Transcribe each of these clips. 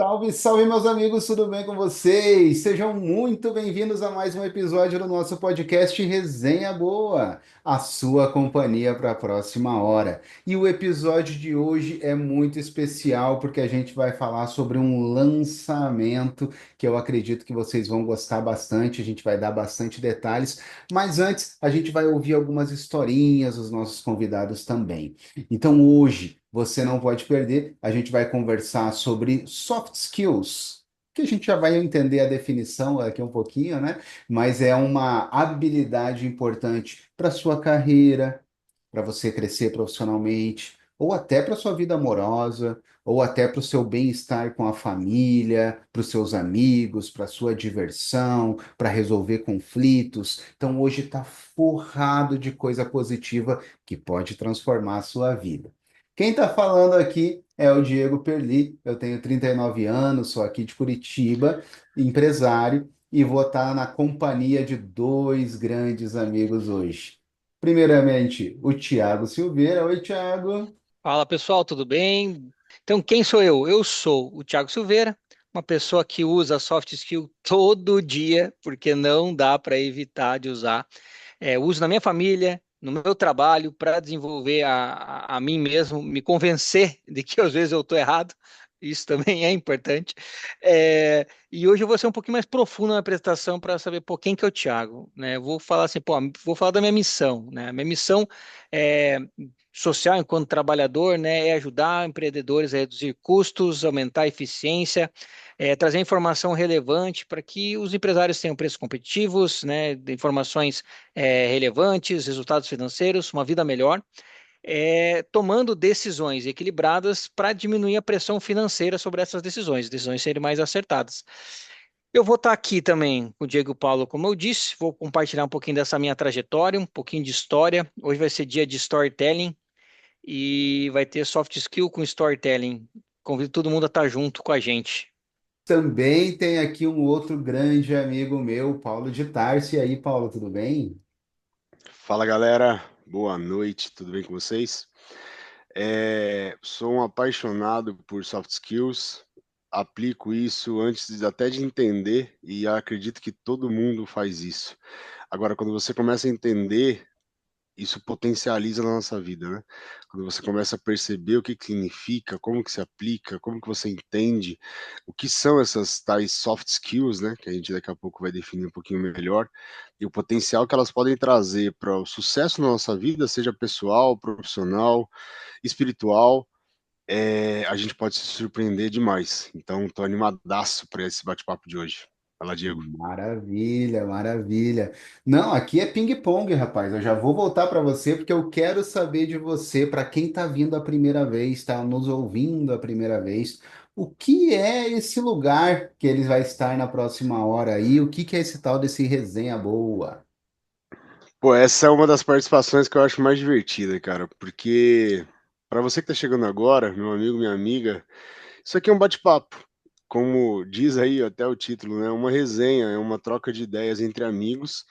Salve, salve, meus amigos, tudo bem com vocês? Sejam muito bem-vindos a mais um episódio do nosso podcast Resenha Boa, a sua companhia para a próxima hora. E o episódio de hoje é muito especial porque a gente vai falar sobre um lançamento que eu acredito que vocês vão gostar bastante, a gente vai dar bastante detalhes, mas antes a gente vai ouvir algumas historinhas dos nossos convidados também. Então hoje você não pode perder, a gente vai conversar sobre soft skills, que a gente já vai entender a definição daqui um pouquinho, né? Mas é uma habilidade importante para sua carreira, para você crescer profissionalmente, ou até para sua vida amorosa, ou até para o seu bem-estar com a família, para os seus amigos, para a sua diversão, para resolver conflitos. Então hoje está forrado de coisa positiva que pode transformar a sua vida. Quem está falando aqui é o Diego Perli. Eu tenho 39 anos, sou aqui de Curitiba, empresário, e vou estar na companhia de dois grandes amigos hoje. Primeiramente, o Tiago Silveira. Oi, Tiago. Fala pessoal, tudo bem? Então, quem sou eu? Eu sou o Thiago Silveira, uma pessoa que usa soft skill todo dia, porque não dá para evitar de usar. Uso na minha família, no meu trabalho, para desenvolver a mim mesmo, me convencer de que às vezes eu estou errado. Isso também é importante. E hoje eu vou ser um pouquinho mais profundo na apresentação para saber, pô, quem que é o Thiago, né? Eu vou falar assim, pô, vou falar da minha missão, né? A minha missão é social enquanto trabalhador, né, é ajudar empreendedores a reduzir custos, aumentar a eficiência, trazer informação relevante para que os empresários tenham preços competitivos, né, de informações relevantes, resultados financeiros, uma vida melhor, tomando decisões equilibradas para diminuir a pressão financeira sobre essas decisões serem mais acertadas. Eu vou estar aqui também com o Diego Paulo, como eu disse, vou compartilhar um pouquinho dessa minha trajetória, um pouquinho de história. Hoje vai ser dia de storytelling, e vai ter soft skill com storytelling. Convido todo mundo a estar junto com a gente. Também tem aqui um outro grande amigo meu, Paulo de Tarso. E aí, Paulo, tudo bem? Fala galera, boa noite, tudo bem com vocês? Sou um apaixonado por soft skills, aplico isso até de entender e acredito que todo mundo faz isso. Agora, quando você começa a entender, isso potencializa na nossa vida, né? Quando você começa a perceber o que que significa, como que se aplica, como que você entende, o que são essas tais soft skills, né? Que a gente daqui a pouco vai definir um pouquinho melhor, e o potencial que elas podem trazer para o sucesso na nossa vida, seja pessoal, profissional, espiritual, a gente pode se surpreender demais. Então, estou animadaço para esse bate-papo de hoje. Fala, Diego. Maravilha, maravilha. Não, aqui é ping-pong, rapaz. Eu já vou voltar para você porque eu quero saber de você, para quem está vindo a primeira vez, está nos ouvindo a primeira vez, o que é esse lugar que eles vai estar na próxima hora aí? O que que é esse tal desse resenha boa? Pô, essa é uma das participações que eu acho mais divertida, cara, porque para você que tá chegando agora, meu amigo, minha amiga, isso aqui é um bate-papo. Como diz aí até o título, né? Uma resenha, é uma troca de ideias entre amigos.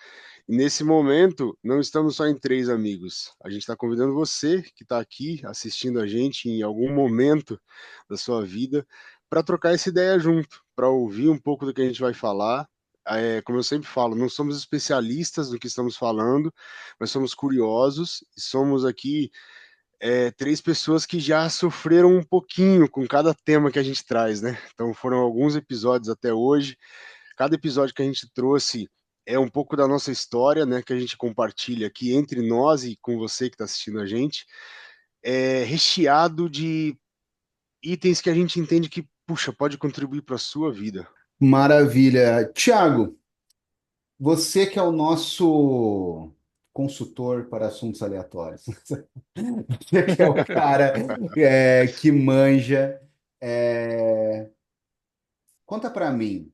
E nesse momento, não estamos só em três amigos. A gente está convidando você que está aqui assistindo a gente em algum momento da sua vida para trocar essa ideia junto, para ouvir um pouco do que a gente vai falar. Como eu sempre falo, não somos especialistas no que estamos falando, mas somos curiosos e somos aqui três pessoas que já sofreram um pouquinho com cada tema que a gente traz, né? Então foram alguns episódios até hoje. Cada episódio que a gente trouxe é um pouco da nossa história, né? Que a gente compartilha aqui entre nós e com você que está assistindo a gente. É recheado de itens que a gente entende que, puxa, pode contribuir para a sua vida. Maravilha. Tiago, você que é o nosso consultor para assuntos aleatórios. Você que é o cara que manja. é, Conta para mim,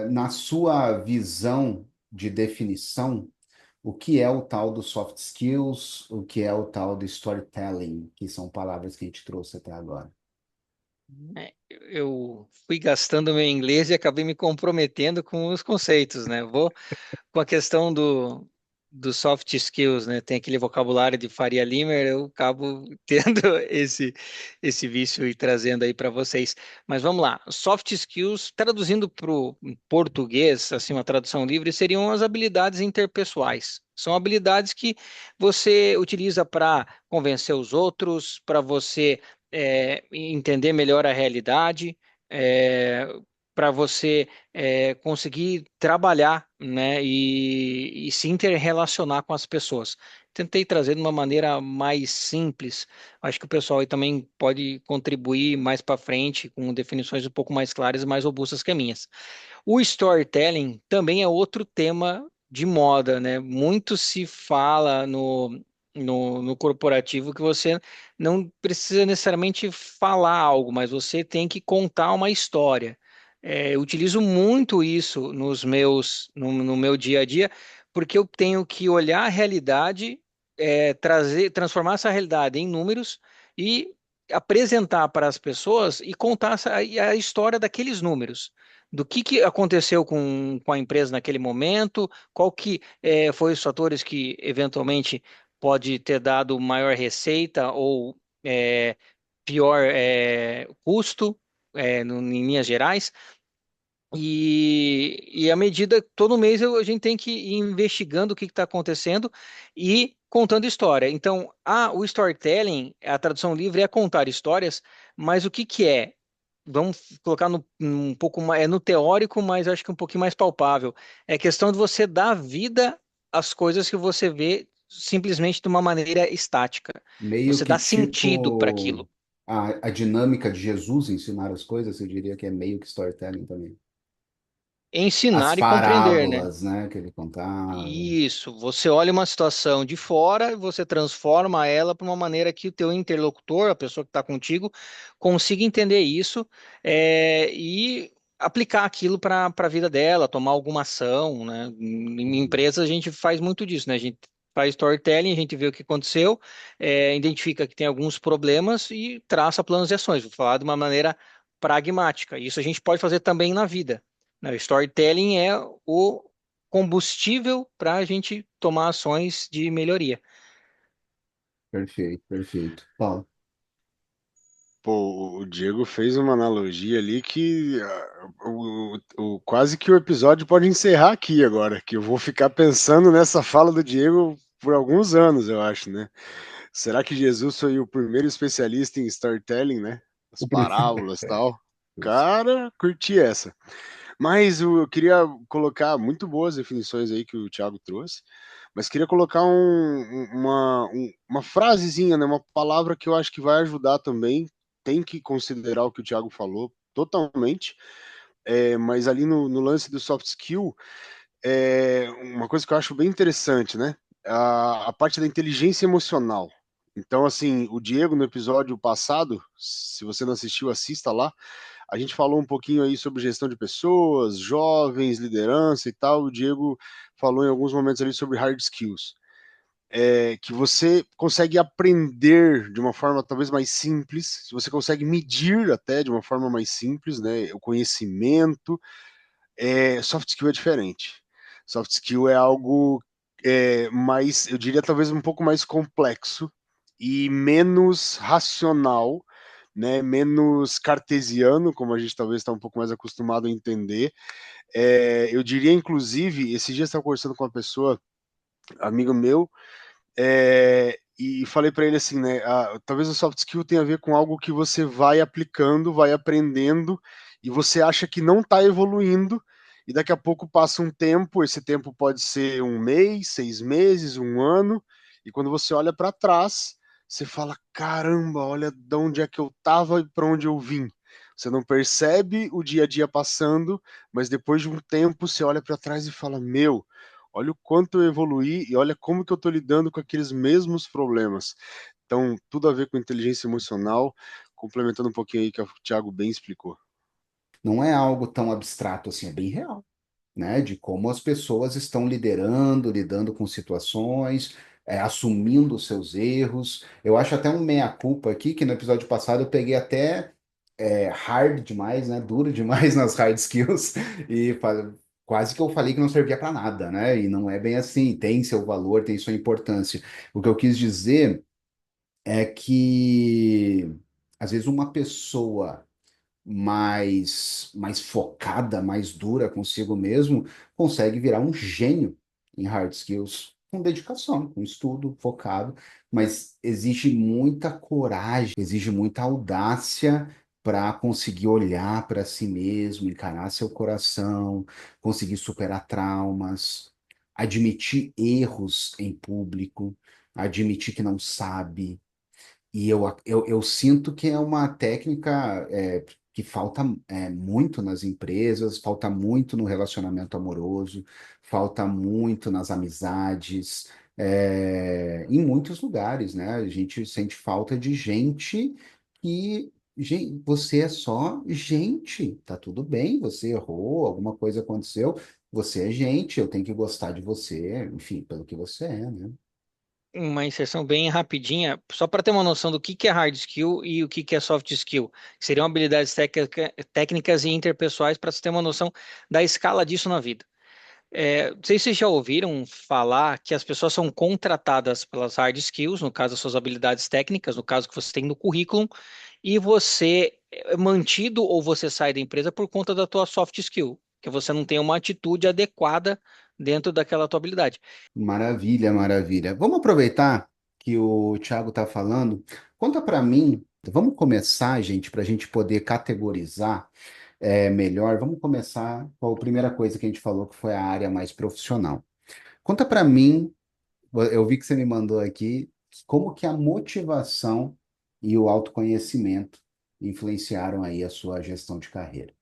na sua visão de definição, o que é o tal do soft skills, o que é o tal do storytelling, que são palavras que a gente trouxe até agora. Eu fui gastando meu inglês e acabei me comprometendo com os conceitos, né? Vou com a questão dos soft skills, né? Tem aquele vocabulário de Faria Limer, eu acabo tendo esse vício e trazendo aí para vocês. Mas vamos lá, soft skills, traduzindo para o português, assim, uma tradução livre, seriam as habilidades interpessoais. São habilidades que você utiliza para convencer os outros, para você entender melhor a realidade, para você conseguir trabalhar, né, e se interrelacionar com as pessoas. Tentei trazer de uma maneira mais simples. Acho que o pessoal aí também pode contribuir mais para frente com definições um pouco mais claras e mais robustas que as minhas. O storytelling também é outro tema de moda, né? Muito se fala no corporativo que você não precisa necessariamente falar algo, mas você tem que contar uma história. Eu utilizo muito isso no meu dia a dia, porque eu tenho que olhar a realidade, transformar essa realidade em números e apresentar para as pessoas e contar a história daqueles números do que aconteceu com a empresa naquele momento, qual que foi os fatores que eventualmente pode ter dado maior receita ou pior custo, em linhas gerais. E à medida, todo mês a gente tem que ir investigando o que está acontecendo e contando história. Então, o storytelling, a tradução livre é contar histórias, mas o que que é? Vamos colocar um pouco mais, no teórico, mas acho que um pouquinho mais palpável. É questão de você dar vida às coisas que você vê simplesmente de uma maneira estática. Meio Você que dá sentido para tipo aquilo. a dinâmica de Jesus ensinar as coisas, eu diria que é meio que storytelling também. As Ensinar e compreender, né? parábolas, né, que ele contava. Isso, você olha uma situação de fora e você transforma ela para uma maneira que o teu interlocutor, a pessoa que está contigo, consiga entender isso e aplicar aquilo para a vida dela, tomar alguma ação, né? Em Uhum. empresa a gente faz muito disso, né? A gente faz storytelling, a gente vê o que aconteceu, identifica que tem alguns problemas e traça planos de ações. Vou falar de uma maneira pragmática. Isso a gente pode fazer também na vida, né? O storytelling é o combustível para a gente tomar ações de melhoria. Perfeito, perfeito. Paulo, Pô, o Diego fez uma analogia ali que quase que o episódio pode encerrar aqui agora, que eu vou ficar pensando nessa fala do Diego por alguns anos, eu acho, né? Será que Jesus foi o primeiro especialista em storytelling, né? As o primeiro. parábolas e tal. Cara, curti essa. Mas eu queria colocar muito boas definições aí que o Thiago trouxe, mas queria colocar uma frasezinha, né, uma palavra que eu acho que vai ajudar também. Tem que considerar o que o Thiago falou totalmente, mas ali no lance do soft skill, uma coisa que eu acho bem interessante, né? A parte da inteligência emocional. Então, assim, o Diego no episódio passado, se você não assistiu, assista lá. A gente falou um pouquinho aí sobre gestão de pessoas, jovens, liderança e tal. O Diego falou em alguns momentos ali sobre hard skills, que você consegue aprender de uma forma talvez mais simples, você consegue medir até de uma forma mais simples, né? O conhecimento. Soft skill é diferente. Soft skill é algo mais, eu diria talvez um pouco mais complexo e menos racional, né, menos cartesiano, como a gente talvez está um pouco mais acostumado a entender. Eu diria, inclusive, esses dias eu estava conversando com uma pessoa, amigo meu, e falei para ele assim, né, talvez o soft skill tenha a ver com algo que você vai aplicando, vai aprendendo, e você acha que não está evoluindo, e daqui a pouco passa um tempo, esse tempo pode ser um mês, 6 meses, um ano, e quando você olha para trás, você fala, caramba, olha de onde é que eu estava e para onde eu vim. Você não percebe o dia a dia passando, mas depois de um tempo você olha para trás e fala, meu, olha o quanto eu evoluí e olha como que eu estou lidando com aqueles mesmos problemas. Então, tudo a ver com inteligência emocional, complementando um pouquinho aí que o Thiago bem explicou. não é algo tão abstrato assim, é bem real, né? De como as pessoas estão liderando, lidando com situações, assumindo os seus erros. Eu acho até um meia-culpa aqui, que no episódio passado eu peguei até hard demais, né? Duro demais nas hard skills e quase que eu falei que não servia para nada, né? E não é bem assim, tem seu valor, tem sua importância. O que eu quis dizer é que às vezes uma pessoa mais focada, mais dura consigo mesmo, consegue virar um gênio em hard skills, com dedicação, com estudo focado, mas exige muita coragem, exige muita audácia para conseguir olhar para si mesmo, encarar seu coração, conseguir superar traumas, admitir erros em público, admitir que não sabe, e eu sinto que é uma técnica que falta muito nas empresas, falta muito no relacionamento amoroso, falta muito nas amizades, em muitos lugares, né? A gente sente falta de gente que. Você é só gente, tá tudo bem, você errou, alguma coisa aconteceu, você é gente, eu tenho que gostar de você, enfim, pelo que você é, né? Uma inserção bem rapidinha, só para ter uma noção do que é hard skill e o que é soft skill, que seriam habilidades técnicas e interpessoais para você ter uma noção da escala disso na vida. Não sei se vocês já ouviram falar que as pessoas são contratadas pelas hard skills, no caso, as suas habilidades técnicas, no caso que você tem no currículo, e você é mantido ou você sai da empresa por conta da tua soft skill, que você não tem uma atitude adequada dentro daquela tua habilidade. Maravilha, maravilha. Vamos aproveitar que o Thiago está falando. Conta para mim, vamos começar, gente, para a gente poder categorizar melhor. Vamos começar com a primeira coisa que a gente falou, que foi a área mais profissional. Conta para mim, eu vi que você me mandou aqui, como que a motivação e o autoconhecimento influenciaram aí a sua gestão de carreira.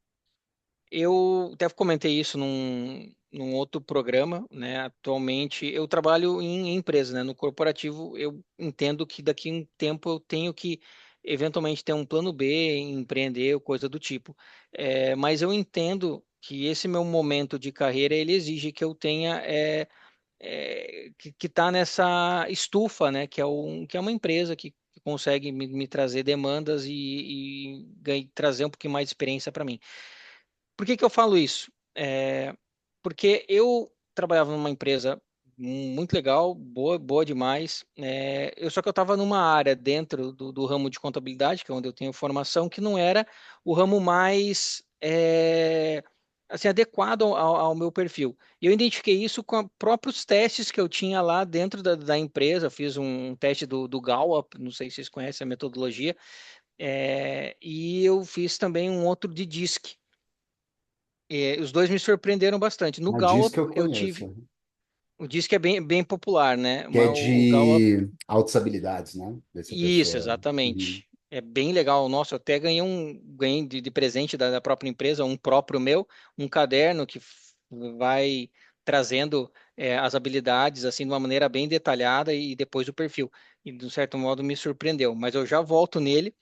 Eu até comentei isso num outro programa, né? Atualmente eu trabalho em empresa, né? No corporativo eu entendo que daqui a um tempo eu tenho que eventualmente ter um plano B, empreender ou coisa do tipo. Mas eu entendo que esse meu momento de carreira ele exige que eu tenha que tá nessa estufa, né? Que é uma empresa que consegue me trazer demandas e trazer um pouquinho mais de experiência para mim. Por que que eu falo isso? Porque eu trabalhava numa empresa muito legal, boa, boa demais. Só que eu estava numa área dentro do ramo de contabilidade, que é onde eu tenho formação, que não era o ramo mais assim, adequado ao meu perfil. E eu identifiquei isso com os próprios testes que eu tinha lá dentro da empresa. Eu fiz um teste do Gallup, não sei se vocês conhecem a metodologia, e eu fiz também um outro de DISC. Os dois me surpreenderam bastante. No Mas diz que Gallup, eu eu tive. conheço, O disco é bem popular, né? que é Mas o Gallup. de altas habilidades, né? Ver se a Isso, pessoa. Uhum. exatamente. É bem legal. Nossa, eu até ganhei de presente da própria empresa, um próprio meu, um caderno que vai trazendo as habilidades assim de uma maneira bem detalhada e depois o perfil. E de um certo modo me surpreendeu. Mas eu já volto nele.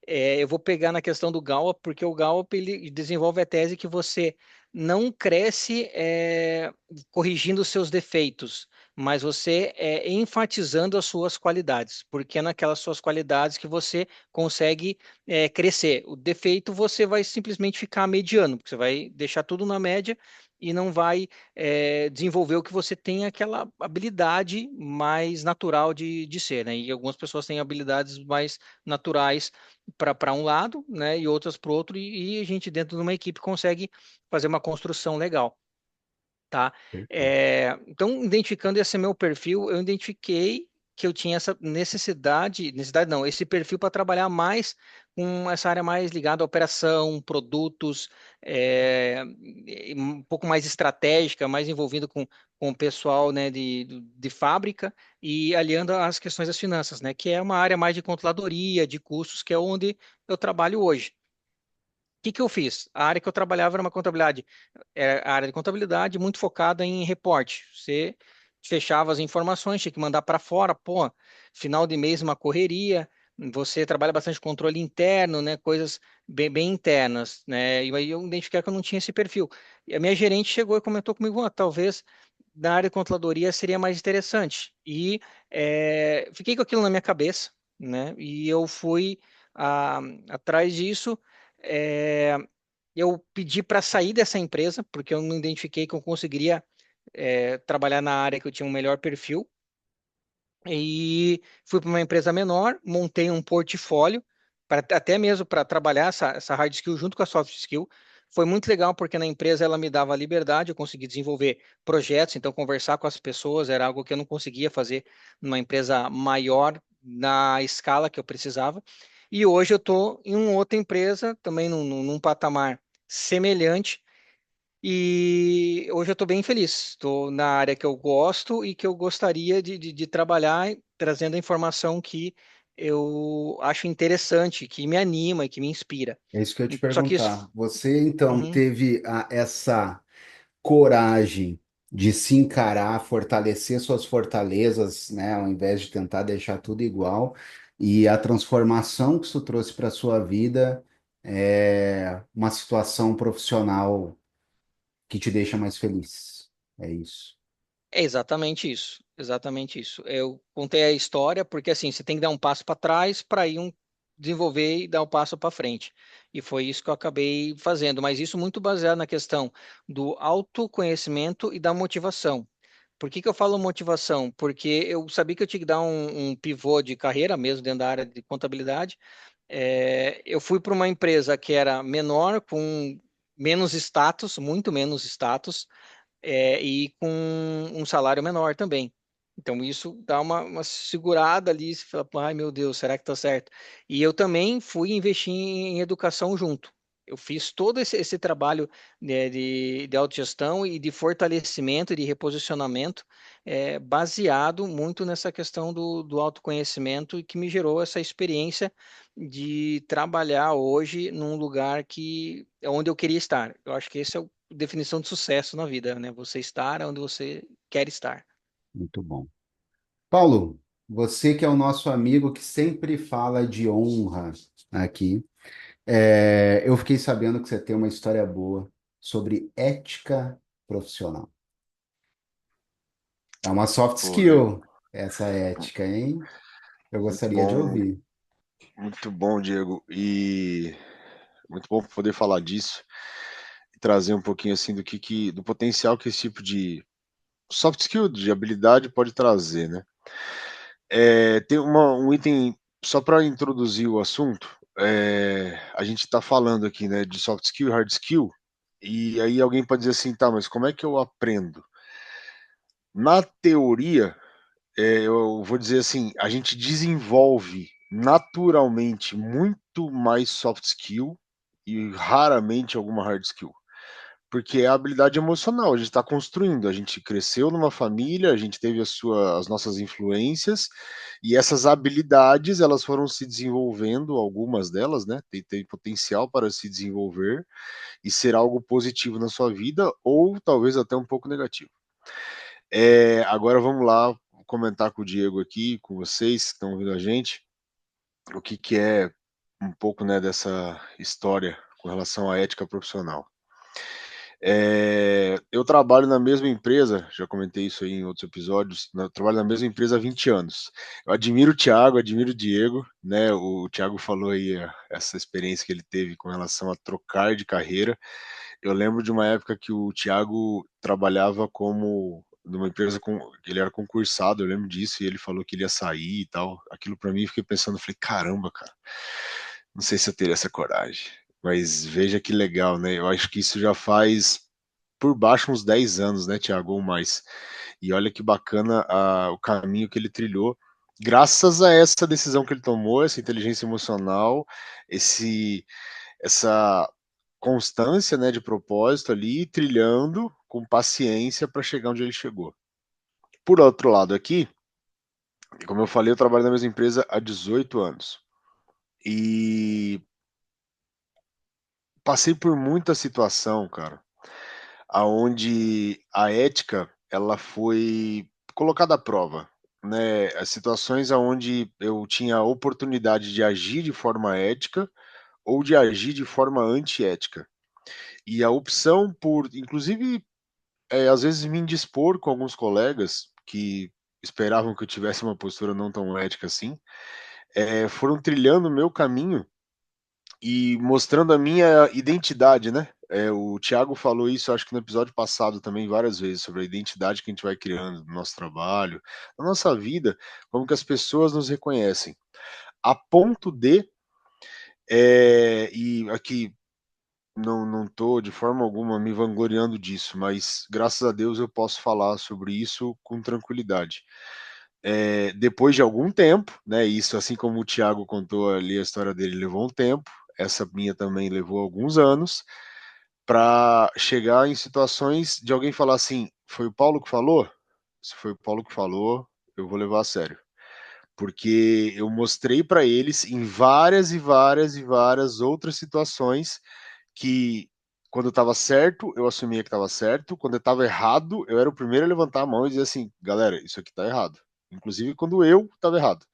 Eu vou pegar na questão do Gallup, porque o Gallup ele desenvolve a tese que você não cresce corrigindo os seus defeitos, mas você enfatizando as suas qualidades, porque é naquelas suas qualidades que você consegue crescer. O defeito você vai simplesmente ficar mediano, porque você vai deixar tudo na média e não vai desenvolver o que você tem aquela habilidade mais natural de ser, né? E algumas pessoas têm habilidades mais naturais para um lado, né, e outras para o outro, e a gente dentro de uma equipe consegue fazer uma construção legal, tá? Perfeito. Então, identificando esse meu perfil, eu identifiquei que eu tinha essa necessidade não, esse perfil para trabalhar mais com essa área mais ligada à operação, produtos, e um pouco mais estratégica, mais envolvido com o pessoal, né, de fábrica e aliando às questões das finanças, né, que é uma área mais de controladoria, de custos, que é onde eu trabalho hoje. O que que eu fiz? A área que eu trabalhava era uma contabilidade, a área de contabilidade muito focada em reporte. Você fechava as informações, tinha que mandar para fora, pô, final de mês uma correria. Você trabalha bastante controle interno, né? Coisas bem internas, né? E aí eu identifiquei que eu não tinha esse perfil. E a minha gerente chegou e comentou comigo, talvez na área de controladoria seria mais interessante. E fiquei com aquilo na minha cabeça, né? E eu fui atrás disso. é, eu pedi para sair dessa empresa, porque eu não identifiquei que eu conseguiria trabalhar na área que eu tinha um melhor perfil. E fui para uma empresa menor, montei um portfólio, até mesmo para trabalhar essa hard skill junto com a soft skill. Foi muito legal porque na empresa ela me dava liberdade, eu consegui desenvolver projetos, então conversar com as pessoas era algo que eu não conseguia fazer numa empresa maior na escala que eu precisava. E hoje eu estou em uma outra empresa, também num patamar semelhante, e hoje eu estou bem feliz. Estou na área que eu gosto e que eu gostaria de trabalhar, trazendo a informação que eu acho interessante, que me anima e que me inspira. É isso que eu ia te Só que isso. perguntar. Você então Uhum. teve essa coragem de se encarar, fortalecer suas fortalezas, né, ao invés de tentar deixar tudo igual, e a transformação que isso trouxe para a sua vida é uma situação profissional que te deixa mais feliz. É isso. É exatamente isso, exatamente isso. Eu contei a história porque assim, você tem que dar um passo para trás para ir desenvolver e dar um passo para frente. E foi isso que eu acabei fazendo, mas isso muito baseado na questão do autoconhecimento e da motivação. Por que que eu falo motivação? Porque eu sabia que eu tinha que dar um pivô de carreira mesmo dentro da área de contabilidade. Eu fui para uma empresa que era menor, com menos status, muito menos status, e com um salário menor também. Então isso dá uma segurada ali, você fala, ai meu Deus, será que tá certo? E eu também fui investir em educação junto. Eu fiz todo esse trabalho, né, de autogestão e de fortalecimento e de reposicionamento, baseado muito nessa questão do autoconhecimento e que me gerou essa experiência de trabalhar hoje num lugar que é onde eu queria estar. Eu acho que esse é o definição de sucesso na vida, né? Você estar onde você quer estar. Muito bom. Paulo, você que é o nosso amigo que sempre fala de honra aqui, eu fiquei sabendo que você tem uma história boa sobre ética profissional. É uma soft Pô, legal. skill, essa ética, hein? Eu gostaria de Bom, ouvir. muito bom, Diego. E muito bom poder falar disso e trazer um pouquinho assim do potencial que esse tipo de soft skill, de habilidade pode trazer, né? Tem um item só para introduzir o assunto. A gente está falando aqui, né, de soft skill e hard skill, e aí alguém pode dizer assim, tá, mas como é que eu aprendo? Na teoria, eu vou dizer assim, a gente desenvolve naturalmente muito mais soft skill e raramente alguma hard skill. Porque é a habilidade emocional, a gente está construindo, a gente cresceu numa família, a gente teve as nossas influências, e essas habilidades elas foram se desenvolvendo, algumas delas, né? Tem potencial para se desenvolver e ser algo positivo na sua vida, ou talvez até um pouco negativo. Agora vamos lá comentar com o Diego aqui, com vocês que estão ouvindo a gente, o que é um pouco, né, dessa história com relação à ética profissional. Eu trabalho na mesma empresa, já comentei isso aí em outros episódios, né, eu trabalho na mesma empresa há 20 anos. Eu admiro o Thiago, admiro o Diego, né? O Thiago falou aí essa experiência que ele teve com relação a trocar de carreira. Eu lembro de uma época que o Thiago trabalhava como numa empresa com ele era concursado, eu lembro disso, e ele falou que ele ia sair e tal. Aquilo para mim, eu fiquei pensando, falei, caramba, cara, não sei se eu teria essa coragem. Mas veja que legal, né? Eu acho que isso já faz por baixo uns 10 anos, né, Thiago, ou mais. E olha que bacana o caminho que ele trilhou, graças a essa decisão que ele tomou, essa inteligência emocional, essa constância, né, de propósito ali, trilhando com paciência para chegar onde ele chegou. Por outro lado aqui, como eu falei, eu trabalho na mesma empresa há 18 anos. E passei por muita situação, cara, aonde a ética ela foi colocada à prova, né? As situações aonde eu tinha a oportunidade de agir de forma ética ou de agir de forma antiética. E a opção por, inclusive, às vezes me indispor com alguns colegas que esperavam que eu tivesse uma postura não tão ética assim, foram trilhando o meu caminho e mostrando a minha identidade, né? O Thiago falou isso, acho que no episódio passado também, várias vezes, sobre a identidade que a gente vai criando no nosso trabalho, na nossa vida, como que as pessoas nos reconhecem. A ponto de, e aqui não estou de forma alguma me vangloriando disso, mas graças a Deus eu posso falar sobre isso com tranquilidade. Depois de algum tempo, né? Isso, assim como o Thiago contou ali, a história dele levou um tempo, essa minha também levou alguns anos, para chegar em situações de alguém falar assim: foi o Paulo que falou? Se foi o Paulo que falou, eu vou levar a sério. Porque eu mostrei para eles em várias e várias e várias outras situações que quando eu estava certo, eu assumia que estava certo, quando eu estava errado, eu era o primeiro a levantar a mão e dizer assim: galera, isso aqui está errado. Inclusive quando eu estava errado.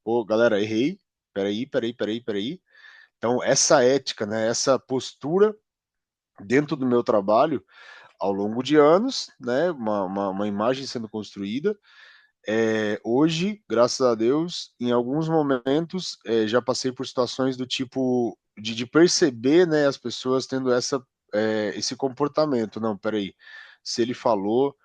Pô, galera, errei. Peraí. Então, essa ética, né, essa postura dentro do meu trabalho, ao longo de anos, né, uma imagem sendo construída. Hoje, graças a Deus, em alguns momentos, já passei por situações do tipo de perceber, né, as pessoas tendo esse comportamento. Não, peraí, se ele falou,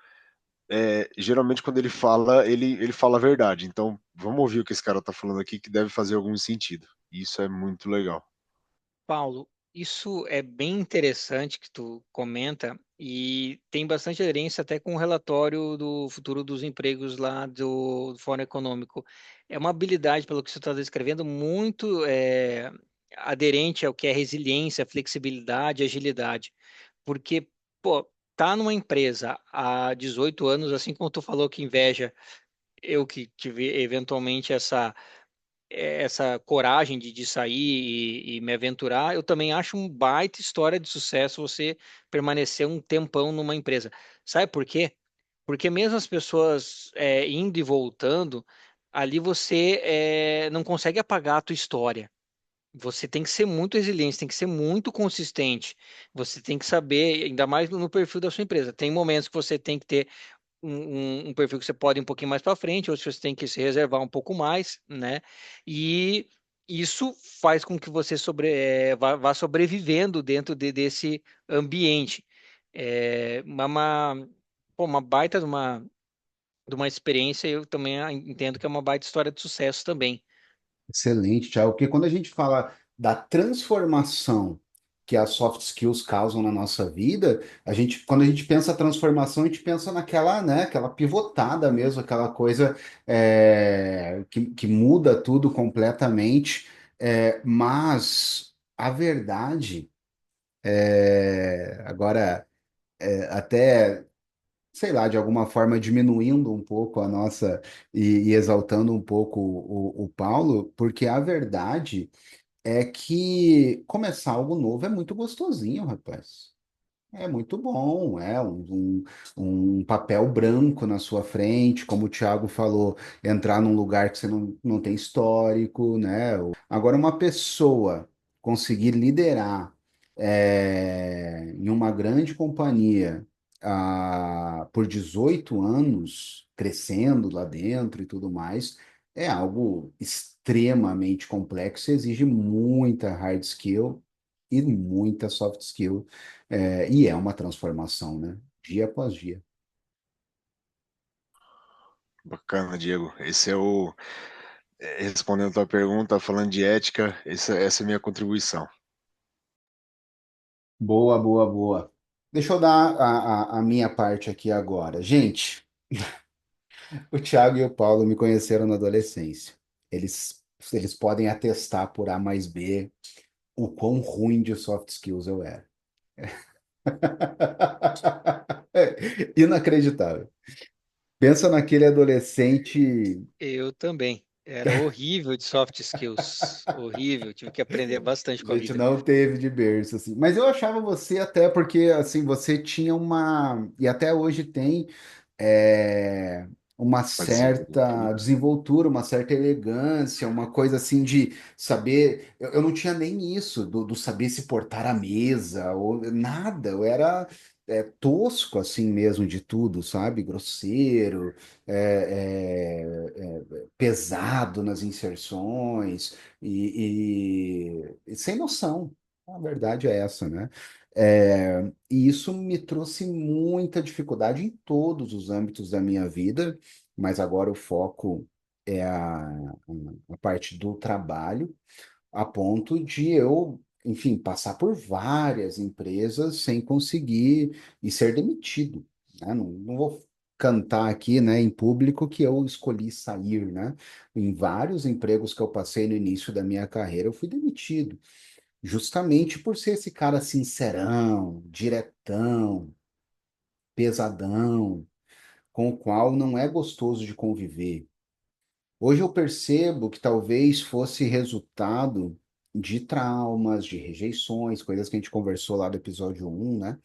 geralmente quando ele fala, ele fala a verdade. Então, vamos ouvir o que esse cara tá falando aqui, que deve fazer algum sentido. Isso é muito legal. Paulo, isso é bem interessante que tu comenta e tem bastante aderência até com o relatório do futuro dos empregos lá do Fórum Econômico. É uma habilidade, pelo que você está descrevendo, muito aderente ao que é resiliência, flexibilidade, agilidade. Porque, pô, tá numa empresa há 18 anos, assim como tu falou que inveja, eu que tive eventualmente essa coragem de sair e me aventurar, eu também acho um baita história de sucesso você permanecer um tempão numa empresa. Sabe por quê? Porque mesmo as pessoas indo e voltando, ali você não consegue apagar a tua história. Você tem que ser muito resiliente, tem que ser muito consistente. Você tem que saber, ainda mais no perfil da sua empresa. Tem momentos que você tem que ter um perfil que você pode ir um pouquinho mais para frente, outros você tem que se reservar um pouco mais, né? E isso faz com que você vá sobrevivendo dentro desse ambiente. É uma baita de uma experiência, eu também entendo que é uma baita história de sucesso também. Excelente, Thiago. Porque quando a gente fala da transformação que as soft skills causam na nossa vida, quando a gente pensa transformação, a gente pensa naquela, né, aquela pivotada mesmo, aquela coisa que muda tudo completamente. Mas a verdade, agora, até sei lá, de alguma forma diminuindo um pouco a nossa e exaltando um pouco o Paulo, porque a verdade é que começar algo novo é muito gostosinho, rapaz. É muito bom, um papel branco na sua frente, como o Thiago falou, entrar num lugar que você não tem histórico, né? Agora, uma pessoa conseguir liderar em uma grande companhia por 18 anos, crescendo lá dentro e tudo mais, é algo extremamente complexo, exige muita hard skill e muita soft skill. E é uma transformação, né? Dia após dia. Bacana, Diego. Respondendo a tua pergunta, falando de ética, essa é a minha contribuição. Boa, boa, boa. Deixa eu dar a minha parte aqui agora. Gente, o Thiago e o Paulo me conheceram na adolescência. Eles podem atestar por A mais B o quão ruim de soft skills eu era. Inacreditável. Pensa naquele adolescente. Eu também. Era horrível de soft skills. Horrível. Tive que aprender bastante A com a gente vida. não teve de berço, assim. Mas eu achava você até porque, assim, você tinha uma... E até hoje tem... uma Uma desenvoltura. certa desenvoltura, uma certa elegância, uma coisa assim de saber. Eu não tinha nem isso, do saber se portar à mesa, ou nada. Eu era tosco assim mesmo de tudo, sabe? Grosseiro, pesado nas inserções e sem noção. A verdade é essa, né? E isso me trouxe muita dificuldade em todos os âmbitos da minha vida, mas agora o foco é a parte do trabalho, a ponto de eu, enfim, passar por várias empresas sem conseguir e ser demitido, né? Não vou cantar aqui, né, em público que eu escolhi sair, né? Em vários empregos que eu passei no início da minha carreira, eu fui demitido. Justamente por ser esse cara sincerão, diretão, pesadão, com o qual não é gostoso de conviver. Hoje eu percebo que talvez fosse resultado de traumas, de rejeições, coisas que a gente conversou lá do episódio 1, né?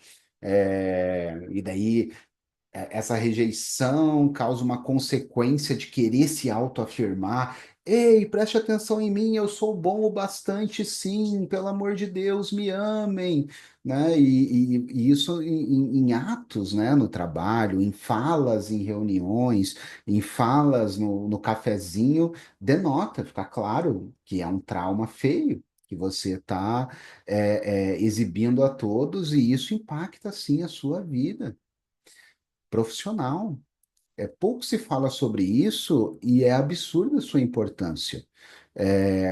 E daí essa rejeição causa uma consequência de querer se autoafirmar. Ei, preste atenção em mim, eu sou bom o bastante, sim, pelo amor de Deus, me amem, né? E isso em atos, né? No trabalho, em falas, em reuniões, em falas no cafezinho, denota, fica claro que é um trauma feio que você está exibindo a todos e isso impacta, sim, a sua vida profissional. Pouco se fala sobre isso e é absurda a sua importância.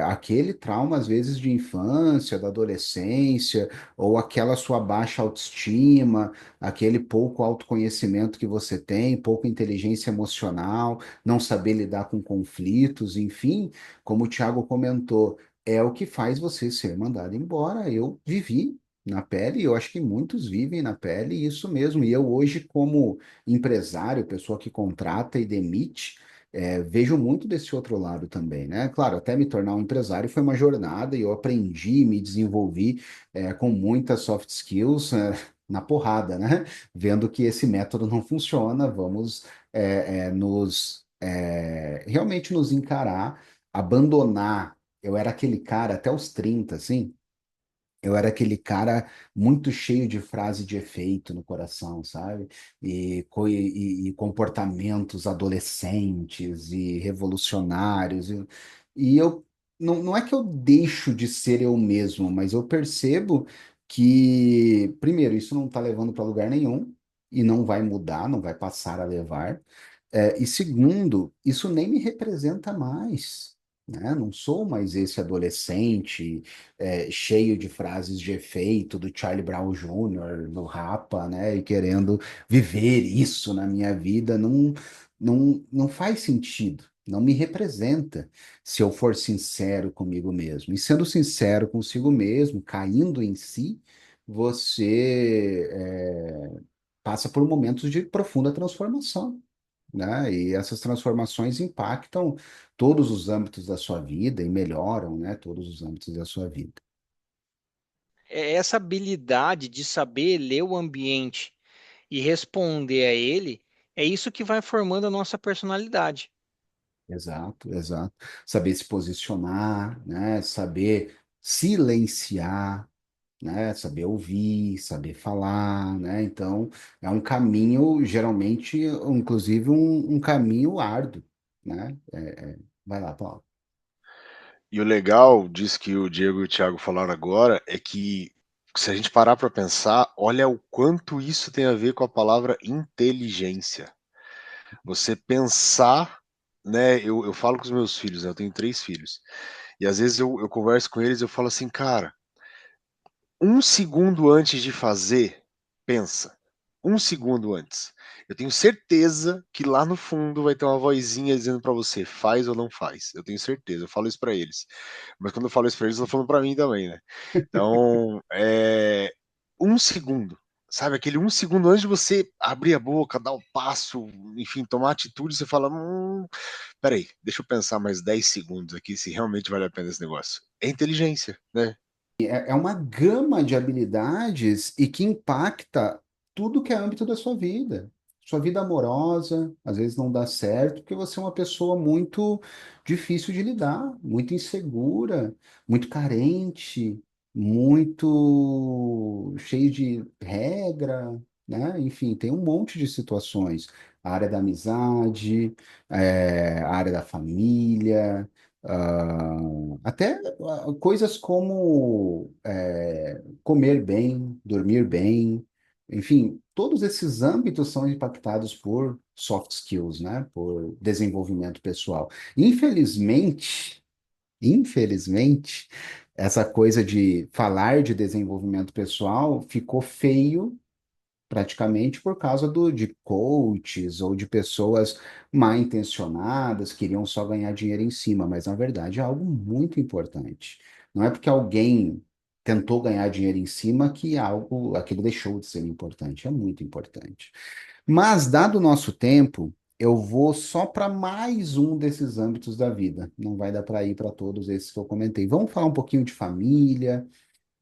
Aquele trauma, às vezes, de infância, da adolescência, ou aquela sua baixa autoestima, aquele pouco autoconhecimento que você tem, pouca inteligência emocional, não saber lidar com conflitos, enfim, como o Tiago comentou, é o que faz você ser mandado embora. Eu vivi na pele, e eu acho que muitos vivem na pele, isso mesmo. E eu hoje, como empresário, pessoa que contrata e demite, vejo muito desse outro lado também, né? Claro, até me tornar um empresário foi uma jornada e eu aprendi, me desenvolvi com muitas soft skills na porrada, né? Vendo que esse método não funciona, vamos realmente nos encarar, abandonar. Eu era aquele cara até os 30, assim. Eu era aquele cara muito cheio de frase de efeito no coração, sabe? E comportamentos adolescentes e revolucionários. E eu não é que eu deixo de ser eu mesmo, mas eu percebo que, primeiro, isso não está levando para lugar nenhum e não vai mudar, não vai passar a levar. E segundo, isso nem me representa mais. Né? Não sou mais esse adolescente cheio de frases de efeito do Charlie Brown Jr., do Rapa, né? E querendo viver isso na minha vida, não faz sentido, não me representa se eu for sincero comigo mesmo. E sendo sincero consigo mesmo, caindo em si, você passa por momentos de profunda transformação, né? E essas transformações impactam todos os âmbitos da sua vida e melhoram, né, todos os âmbitos da sua vida. É essa habilidade de saber ler o ambiente e responder a ele, é isso que vai formando a nossa personalidade. Exato, exato. Saber se posicionar, né? Saber silenciar, né? Saber ouvir, saber falar, né? Então, é um caminho, geralmente, inclusive, um caminho árduo, né? Vai lá, Paulo. E o legal disso que o Diego e o Thiago falaram agora é que, se a gente parar para pensar, olha o quanto isso tem a ver com a palavra inteligência. Você pensar, né? Eu falo com os meus filhos, né, eu tenho 3 filhos, e às vezes eu converso com eles, eu falo assim, cara, 1 segundo antes de fazer, pensa. 1 segundo antes. Eu tenho certeza que lá no fundo vai ter uma vozinha dizendo pra você, faz ou não faz. Eu tenho certeza, eu falo isso pra eles. Mas quando eu falo isso pra eles, eu tô falando pra mim também, né? Então, 1 segundo. Sabe, aquele 1 segundo antes de você abrir a boca, dar o passo, enfim, tomar atitude, você fala, peraí, deixa eu pensar mais 10 segundos aqui se realmente vale a pena esse negócio. É inteligência, né? É uma gama de habilidades e que impacta tudo que é âmbito da sua vida. Sua vida amorosa às vezes não dá certo porque você é uma pessoa muito difícil de lidar, muito insegura, muito carente, muito cheio de regra, né? Enfim, tem um monte de situações. A área da amizade, a área da família, até coisas como comer bem, dormir bem. Enfim, todos esses âmbitos são impactados por soft skills, né? Por desenvolvimento pessoal. Infelizmente, essa coisa de falar de desenvolvimento pessoal ficou feio praticamente por causa de coaches ou de pessoas mal intencionadas, queriam só ganhar dinheiro em cima, mas na verdade é algo muito importante. Não é porque alguém tentou ganhar dinheiro em cima que aquilo deixou de ser importante, é muito importante. Mas, dado o nosso tempo, eu vou só para mais um desses âmbitos da vida. Não vai dar para ir para todos esses que eu comentei. Vamos falar um pouquinho de família,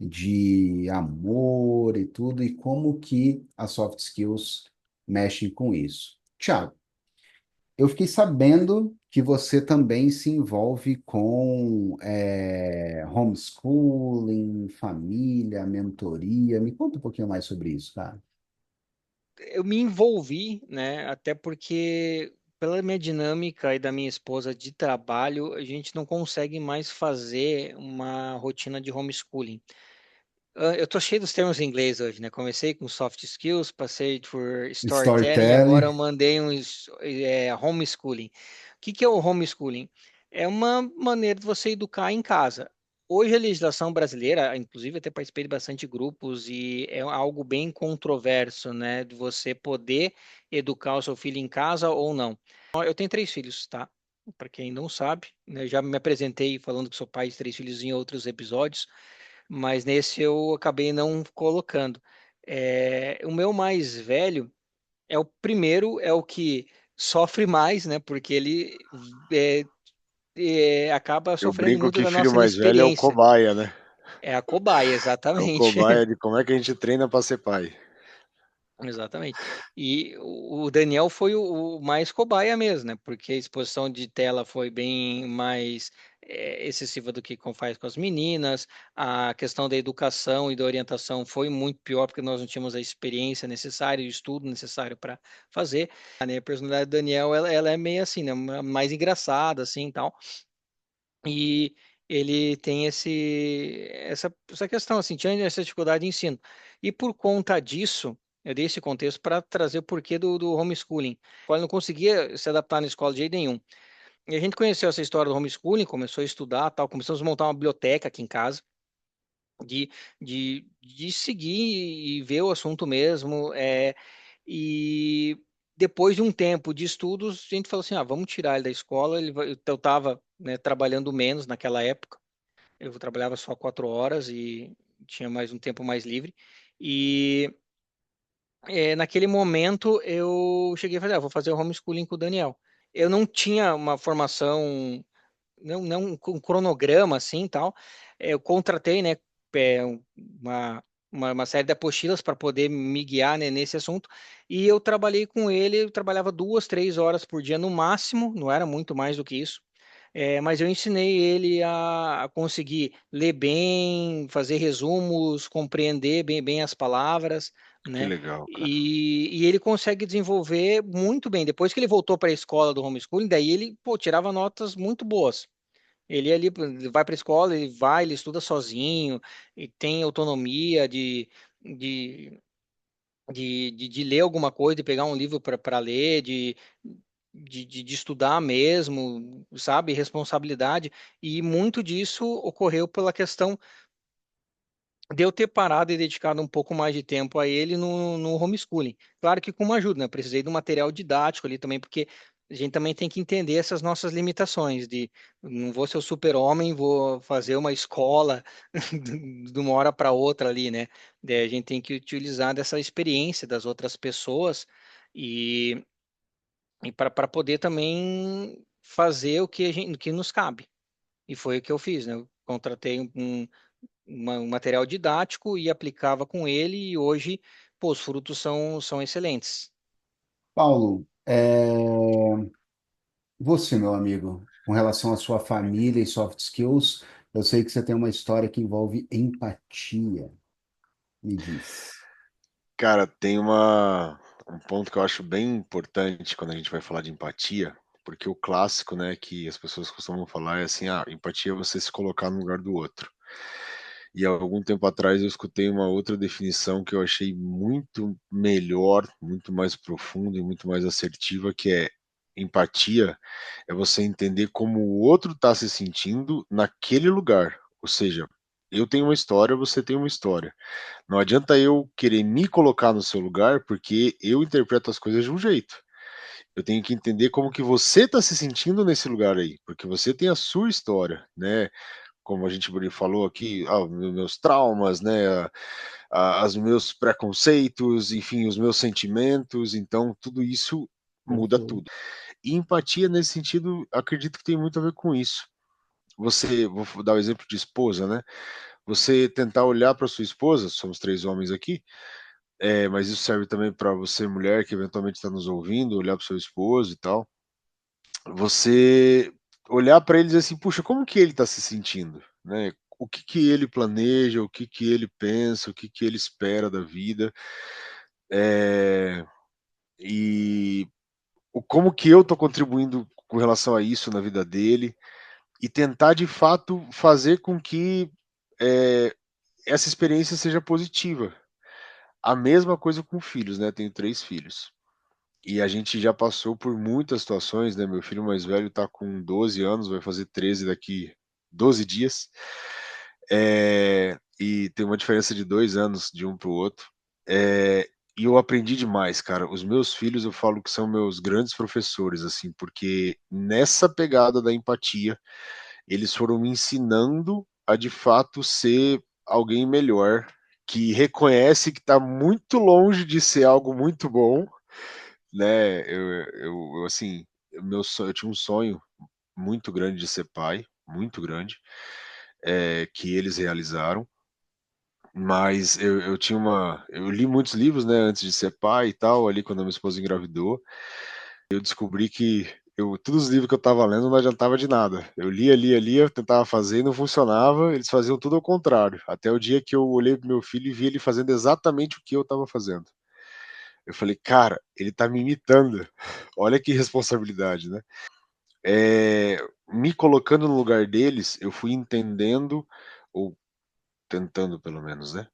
de amor e tudo, e como que as soft skills mexem com isso. Tiago, eu fiquei sabendo que você também se envolve com homeschooling, família, mentoria. Me conta um pouquinho mais sobre isso, cara. Eu me envolvi, né? Até porque, pela minha dinâmica e da minha esposa de trabalho, a gente não consegue mais fazer uma rotina de homeschooling. Eu tô cheio dos termos em inglês hoje, né? Comecei com soft skills, passei por storytelling e agora Storytelling, eu mandei homeschooling. O que que é o homeschooling? É uma maneira de você educar em casa. Hoje a legislação brasileira, inclusive até participei de bastante grupos e é algo bem controverso, né? De você poder educar o seu filho em casa ou não. Eu tenho 3 filhos, tá? Para quem não sabe, né? Já me apresentei falando que sou pai de 3 filhos em outros episódios, mas nesse eu acabei não colocando. O meu mais velho é o primeiro, é o que sofre mais, né? Porque ele é, acaba Eu sofrendo brinco muito que da filho nossa mais velho é o inexperiência. cobaia, né? É a cobaia, É o exatamente. cobaia de como é que a gente treina para ser pai. Exatamente. E o Daniel foi o mais cobaia mesmo, né? Porque a exposição de tela foi bem mais excessiva do que faz com as meninas. A questão da educação e da orientação foi muito pior, porque nós não tínhamos a experiência necessária e o estudo necessário para fazer. A personalidade do Daniel, ela é meio assim, né? Mais engraçada, assim, e tal. E ele tem essa questão, assim, tinha essa dificuldade de ensino. E por conta disso, eu dei esse contexto para trazer o porquê do homeschooling. Ele não conseguia se adaptar na escola de jeito nenhum. E a gente conheceu essa história do homeschooling, começou a estudar, tal, começamos a montar uma biblioteca aqui em casa, de seguir e ver o assunto mesmo. E depois de um tempo de estudos, a gente falou assim: vamos tirar ele da escola. Eu estava, né, trabalhando menos naquela época. Eu trabalhava só 4 horas e tinha mais um tempo mais livre. E naquele momento eu cheguei a fazer: vou fazer o homeschooling com o Daniel. Eu não tinha uma formação, não um cronograma assim e tal. Eu contratei, né, é, uma série de apostilas para poder me guiar, né, nesse assunto. E eu trabalhei com ele, eu trabalhava 2, 3 horas por dia no máximo, não era muito mais do que isso. Mas eu ensinei ele a conseguir ler bem, fazer resumos, compreender bem as palavras, Que né? legal, cara. E ele consegue desenvolver muito bem. Depois que ele voltou para a escola do homeschooling, daí ele, pô, tirava notas muito boas. Ele vai para a escola, ele estuda sozinho, e tem autonomia de, de ler alguma coisa, de pegar um livro para ler, de estudar mesmo, sabe? Responsabilidade. E muito disso ocorreu pela questão de eu ter parado e dedicado um pouco mais de tempo a ele no homeschooling. Claro que com uma ajuda, né? Eu precisei de um material didático ali também, porque a gente também tem que entender essas nossas limitações de não vou ser o super-homem, vou fazer uma escola de uma hora para outra ali, né? A gente tem que utilizar dessa experiência das outras pessoas e, e para poder também fazer o que nos cabe. E foi o que eu fiz, né? Eu contratei um material didático e aplicava com ele, e hoje, pô, os frutos são excelentes. Paulo, você, meu amigo, com relação à sua família e soft skills, eu sei que você tem uma história que envolve empatia. Me diz. Cara, um ponto que eu acho bem importante quando a gente vai falar de empatia, porque o clássico, né, que as pessoas costumam falar é assim: "Ah, empatia é você se colocar no lugar do outro". E há algum tempo atrás eu escutei uma outra definição que eu achei muito melhor, muito mais profunda e muito mais assertiva, que é: empatia é você entender como o outro está se sentindo naquele lugar. Ou seja, eu tenho uma história, você tem uma história. Não adianta eu querer me colocar no seu lugar, porque eu interpreto as coisas de um jeito. Eu tenho que entender como que você está se sentindo nesse lugar aí, porque você tem a sua história, né? Como a gente falou aqui, meus traumas, né? Os meus preconceitos, enfim, os meus sentimentos. Então, tudo isso muda Perfeito. tudo. E empatia, nesse sentido, acredito que tem muito a ver com isso. Vou dar o exemplo de esposa, né? Você tentar olhar para sua esposa, somos três homens aqui, mas isso serve também para você, mulher, que eventualmente está nos ouvindo, olhar para o seu esposo e tal. Você olhar para ele e dizer assim: "Puxa, como que ele está se sentindo?", né. O que que ele planeja, o que que ele pensa, o que que ele espera da vida, eh, e o como que eu estou contribuindo com relação a isso na vida dele, e tentar de fato fazer com que, essa experiência seja positiva. A mesma coisa com filhos, né, tenho 3 filhos. E a gente já passou por muitas situações, né, meu filho mais velho tá com 12 anos, vai fazer 13 daqui 12 dias, e tem uma diferença de 2 anos de um para o outro. E eu aprendi demais, cara. Os meus filhos, eu falo que são meus grandes professores, assim, porque nessa pegada da empatia, eles foram me ensinando a de fato ser alguém melhor, que reconhece que tá muito longe de ser algo muito bom, né, assim, eu tinha um sonho muito grande de ser pai, muito grande, que eles realizaram, mas eu li muitos livros, né, antes de ser pai e tal, ali quando a minha esposa engravidou, eu descobri que todos os livros que eu estava lendo não adiantava de nada. Eu lia, lia, lia, eu tentava fazer e não funcionava, eles faziam tudo ao contrário, até o dia que eu olhei para meu filho e vi ele fazendo exatamente o que eu estava fazendo. Eu falei: "Cara, ele tá me imitando". Olha que responsabilidade, né. Me colocando no lugar deles, eu fui entendendo, ou tentando pelo menos, né,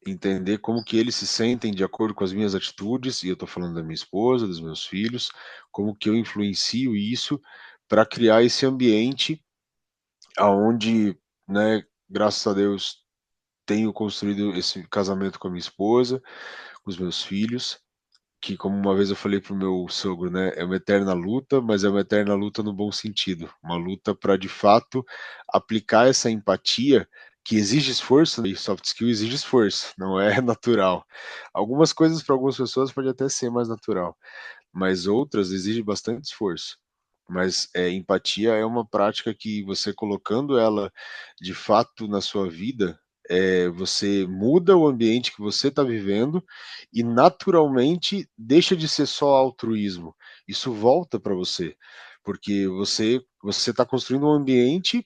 entender como que eles se sentem de acordo com as minhas atitudes, e eu tô falando da minha esposa, dos meus filhos, como que eu influencio isso para criar esse ambiente aonde, né, graças a Deus, tenho construído esse casamento com a minha esposa, com os meus filhos. Que, como uma vez eu falei para o meu sogro, né, é uma eterna luta, mas é uma eterna luta no bom sentido, uma luta para de fato aplicar essa empatia que exige esforço, né, e soft skill exige esforço, não é natural. Algumas coisas para algumas pessoas pode até ser mais natural, mas outras exigem bastante esforço. Mas, empatia é uma prática que você colocando ela de fato na sua vida, você muda o ambiente que você está vivendo e naturalmente deixa de ser só altruísmo. Isso volta para você, porque você está construindo um ambiente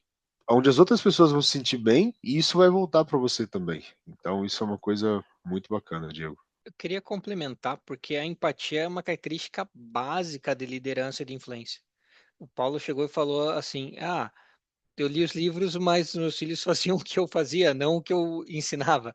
onde as outras pessoas vão se sentir bem e isso vai voltar para você também. Então isso é uma coisa muito bacana, Diego. Eu queria complementar, porque a empatia é uma característica básica de liderança e de influência. O Paulo chegou e falou assim: Ah, eu li os livros, mas meus filhos faziam o que eu fazia, não o que eu ensinava.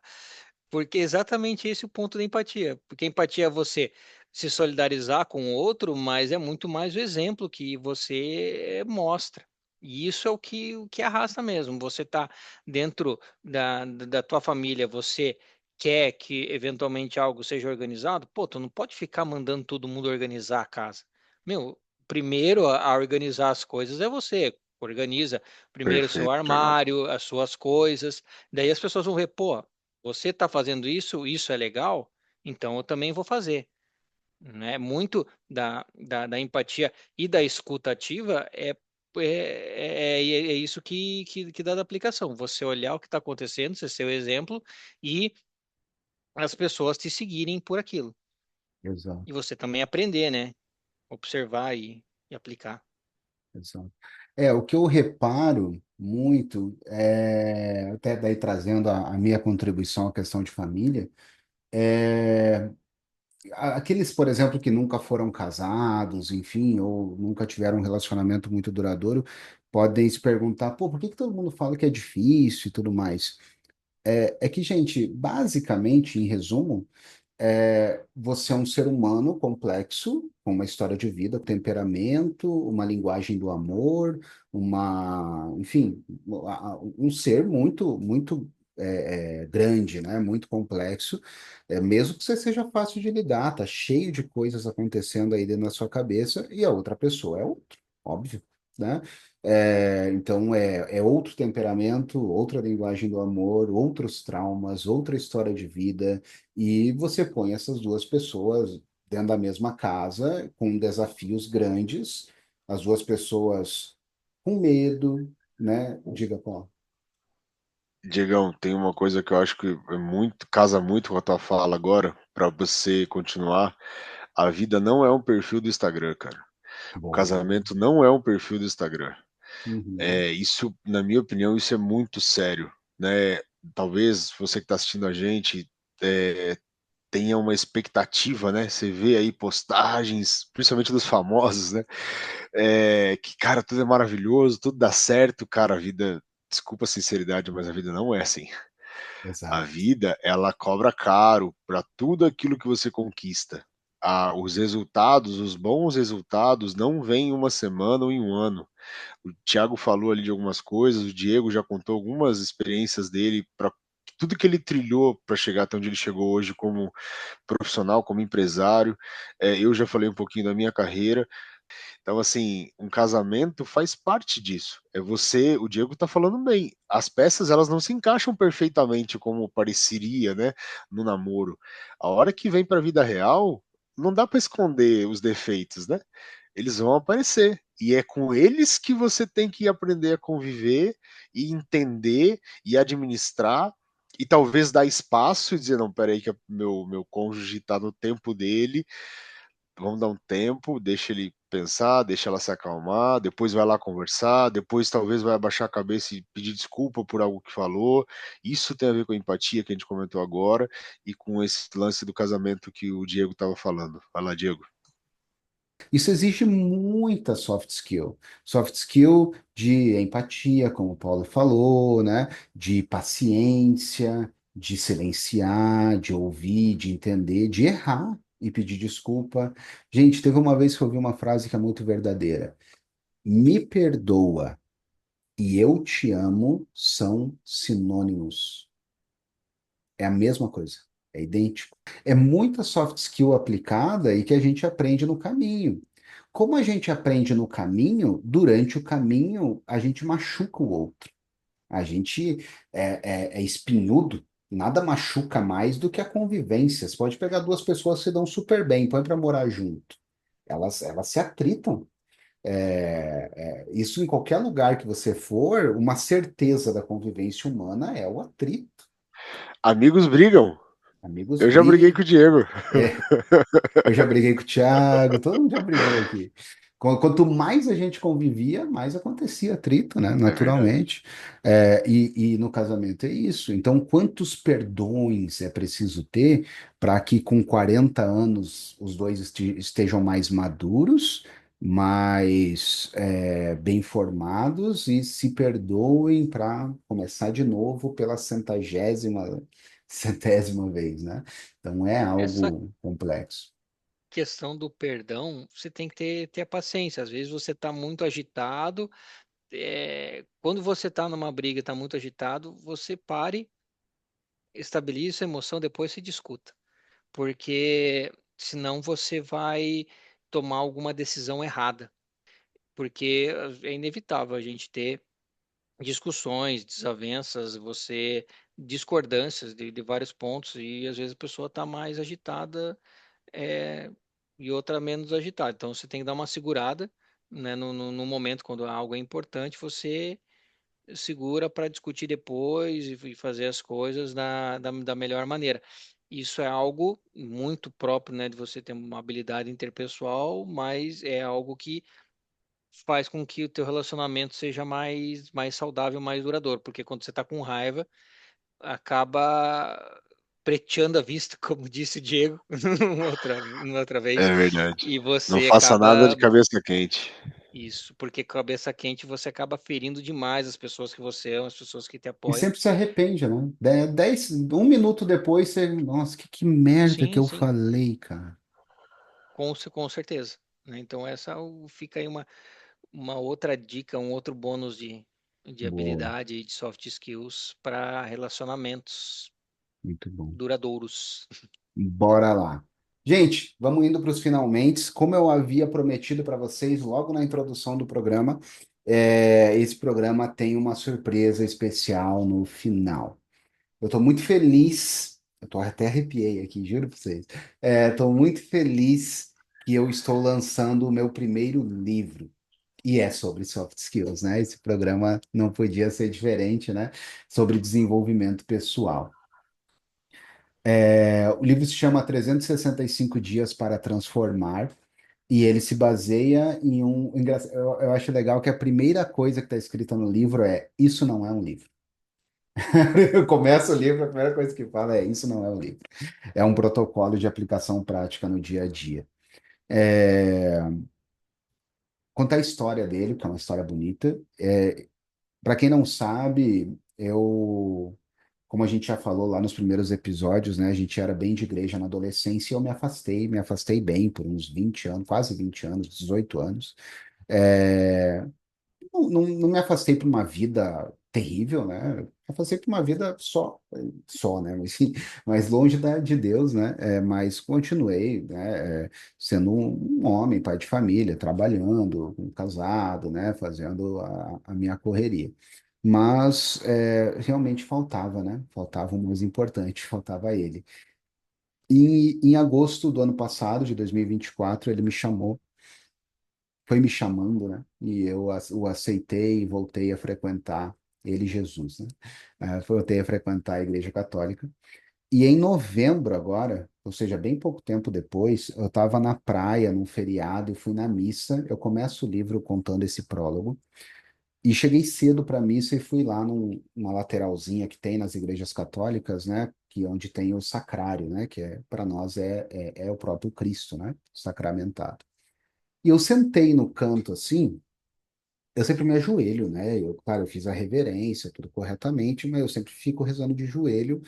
Porque é exatamente esse o ponto da empatia. Porque empatia é você se solidarizar com o outro, mas é muito mais o exemplo que você mostra. E isso é o que arrasta mesmo. Você está dentro da tua família, você quer que eventualmente algo seja organizado, pô, tu não pode ficar mandando todo mundo organizar a casa. Meu, primeiro a organizar as coisas é você. Organiza primeiro o seu Perfeito, Diegão. armário, as suas coisas. Daí as pessoas vão ver, pô, você está fazendo isso, isso é legal, então eu também vou fazer. Né? Muito da empatia e da escuta ativa é isso que dá da aplicação. Você olhar o que está acontecendo, você ser o exemplo e as pessoas te seguirem por aquilo. Exato, E você também aprender, né? Observar e aplicar. exato. O que eu reparo muito, até daí trazendo a minha contribuição à questão de família, é aqueles, por exemplo, que nunca foram casados, enfim, ou nunca tiveram um relacionamento muito duradouro, podem se perguntar, pô, por que que todo mundo fala que é difícil e tudo mais? É que, gente, basicamente, em resumo, você é um ser humano complexo, com uma história de vida, temperamento, uma linguagem do amor, enfim, um ser muito, muito grande, né? Muito complexo, mesmo que você seja fácil de lidar, tá cheio de coisas acontecendo aí dentro da sua cabeça e a outra pessoa é outro, óbvio, né? Então é outro temperamento, outra linguagem do amor, outros traumas, outra história de vida. E você põe essas duas pessoas dentro da mesma casa, com desafios grandes, as duas pessoas com medo, né? Diga, Paulo. Diegão, tem uma coisa que eu acho que casa muito com a tua fala agora, para você continuar. A vida não é um perfil do Instagram, cara. O Boa. casamento não é um perfil do Instagram. Uhum. Isso, na minha opinião, isso é muito sério, né? Talvez você que está assistindo a gente é, tenha uma expectativa, né? Você vê aí postagens, principalmente dos famosos, né? Que, cara, tudo é maravilhoso, tudo dá certo, cara, a vida, desculpa a sinceridade, mas a vida não é assim. A Exato. vida, ela cobra caro para tudo aquilo que você conquista. Os resultados, os bons resultados, não vêm em uma semana ou em um ano. O Thiago falou ali de algumas coisas, o Diego já contou algumas experiências dele para tudo que ele trilhou para chegar até onde ele chegou hoje como profissional, como empresário. Eu já falei um pouquinho da minha carreira. Então, assim, um casamento faz parte disso. O Diego tá falando bem. As peças, elas não se encaixam perfeitamente como pareceria, né, no namoro. A hora que vem para a vida real, não dá para esconder os defeitos, né? Eles vão aparecer. E é com eles que você tem que aprender a conviver e entender e administrar e talvez dar espaço e dizer, não, peraí que meu cônjuge está no tempo dele, vamos dar um tempo, deixa ele pensar, deixa ela se acalmar, depois vai lá conversar, depois talvez vai abaixar a cabeça e pedir desculpa por algo que falou. Isso tem a ver com a empatia que a gente comentou agora e com esse lance do casamento que o Diego estava falando. Vai lá, Diego. Isso exige muita soft skill. Soft skill de empatia, como o Paulo falou, né? De paciência, de silenciar, de ouvir, de entender, de errar e pedir desculpa. Gente, teve uma vez que eu ouvi uma frase que é muito verdadeira. Me perdoa e eu te amo são sinônimos. É a mesma coisa, é idêntico. É muita soft skill aplicada e que a gente aprende no caminho. Como a gente aprende no caminho, durante o caminho a gente machuca o outro. A gente é espinhudo, nada machuca mais do que a convivência. Você pode pegar duas pessoas que se dão super bem, põe para morar junto. Elas se atritam. Isso em qualquer lugar que você for, uma certeza da convivência humana é o atrito. Amigos brigam. Amigos Eu já briguei com brigam. o Diego. Eu já briguei com o Thiago, todo mundo já brigou aqui. Quanto mais a gente convivia, mais acontecia atrito, né? É verdade. Naturalmente. E no casamento é isso. Então, quantos perdões é preciso ter para que com 40 anos os dois estejam mais maduros, mais bem formados e se perdoem para começar de novo pela centésima vez, né? Então é Essa algo complexo. questão do perdão, você tem que ter a paciência. Às vezes você está muito agitado. Quando você está numa briga, está muito agitado, você pare, estabilize sua emoção, depois se discuta. Porque senão você vai tomar alguma decisão errada. Porque é inevitável a gente ter discussões, desavenças, discordâncias de vários pontos, e às vezes a pessoa está mais agitada é, e outra menos agitada. Então você tem que dar uma segurada, né, no momento quando algo é importante, você segura para discutir depois e fazer as coisas da melhor maneira. Isso é algo muito próprio, né, de você ter uma habilidade interpessoal, mas é algo que faz com que o teu relacionamento seja mais saudável, mais duradouro, porque quando você está com raiva, acaba preteando a vista, como disse o Diego uma outra vez, É verdade. e Não você faça nada de acaba cabeça quente. isso, porque cabeça quente você acaba ferindo demais as pessoas que você ama, as pessoas que te E apoiam. sempre se arrepende, né? 1 minuto depois você, nossa, que merda que Sim, eu sim, falei, cara. com certeza, né? Então fica aí uma outra dica, um outro bônus de Boa, habilidade e de soft skills para relacionamentos muito bom. duradouros. Bora lá. Gente, vamos indo para os finalmente. Como eu havia prometido para vocês logo na introdução do programa, esse programa tem uma surpresa especial no final. Eu estou muito feliz, eu tô até arrepiei aqui, juro para vocês. Estou muito feliz que eu estou lançando o meu primeiro livro. E é sobre soft skills, né? Esse programa não podia ser diferente, né? Sobre desenvolvimento pessoal. O livro se chama 365 Dias para Transformar, e ele se baseia em eu acho legal que a primeira coisa que está escrita no livro é: Isso não é um livro. Começa o livro, a primeira coisa que fala é: Isso não é um livro. É um protocolo de aplicação prática no dia a dia. É, Contar a história dele, que é uma história bonita. Para quem não sabe, como a gente já falou lá nos primeiros episódios, né? A gente era bem de igreja na adolescência e eu me afastei bem por uns 20 anos, quase 20 anos, 18 anos. É, não me afastei para uma vida terrível, né? Me afastei para uma vida só, né? Mas, enfim, mais longe de Deus, né? Mas continuei, né? Sendo um homem, pai de família, trabalhando, casado, né? Fazendo a minha correria. Mas realmente faltava, né? Faltava o mais importante, faltava ele. E em agosto do ano passado, de 2024, ele me chamou, foi me chamando, né? E o aceitei e voltei a frequentar ele, Jesus, né? Voltei a frequentar a Igreja Católica. E em novembro agora, ou seja, bem pouco tempo depois, eu estava na praia, num feriado, e fui na missa. Eu começo o livro contando esse prólogo. E cheguei cedo para a missa e fui lá numa lateralzinha que tem nas igrejas católicas, né? Que onde tem o sacrário, né? Que para nós é o próprio Cristo, né? Sacramentado. E eu sentei no canto assim, eu sempre me ajoelho, né? Claro, eu fiz a reverência, tudo corretamente, mas eu sempre fico rezando de joelho.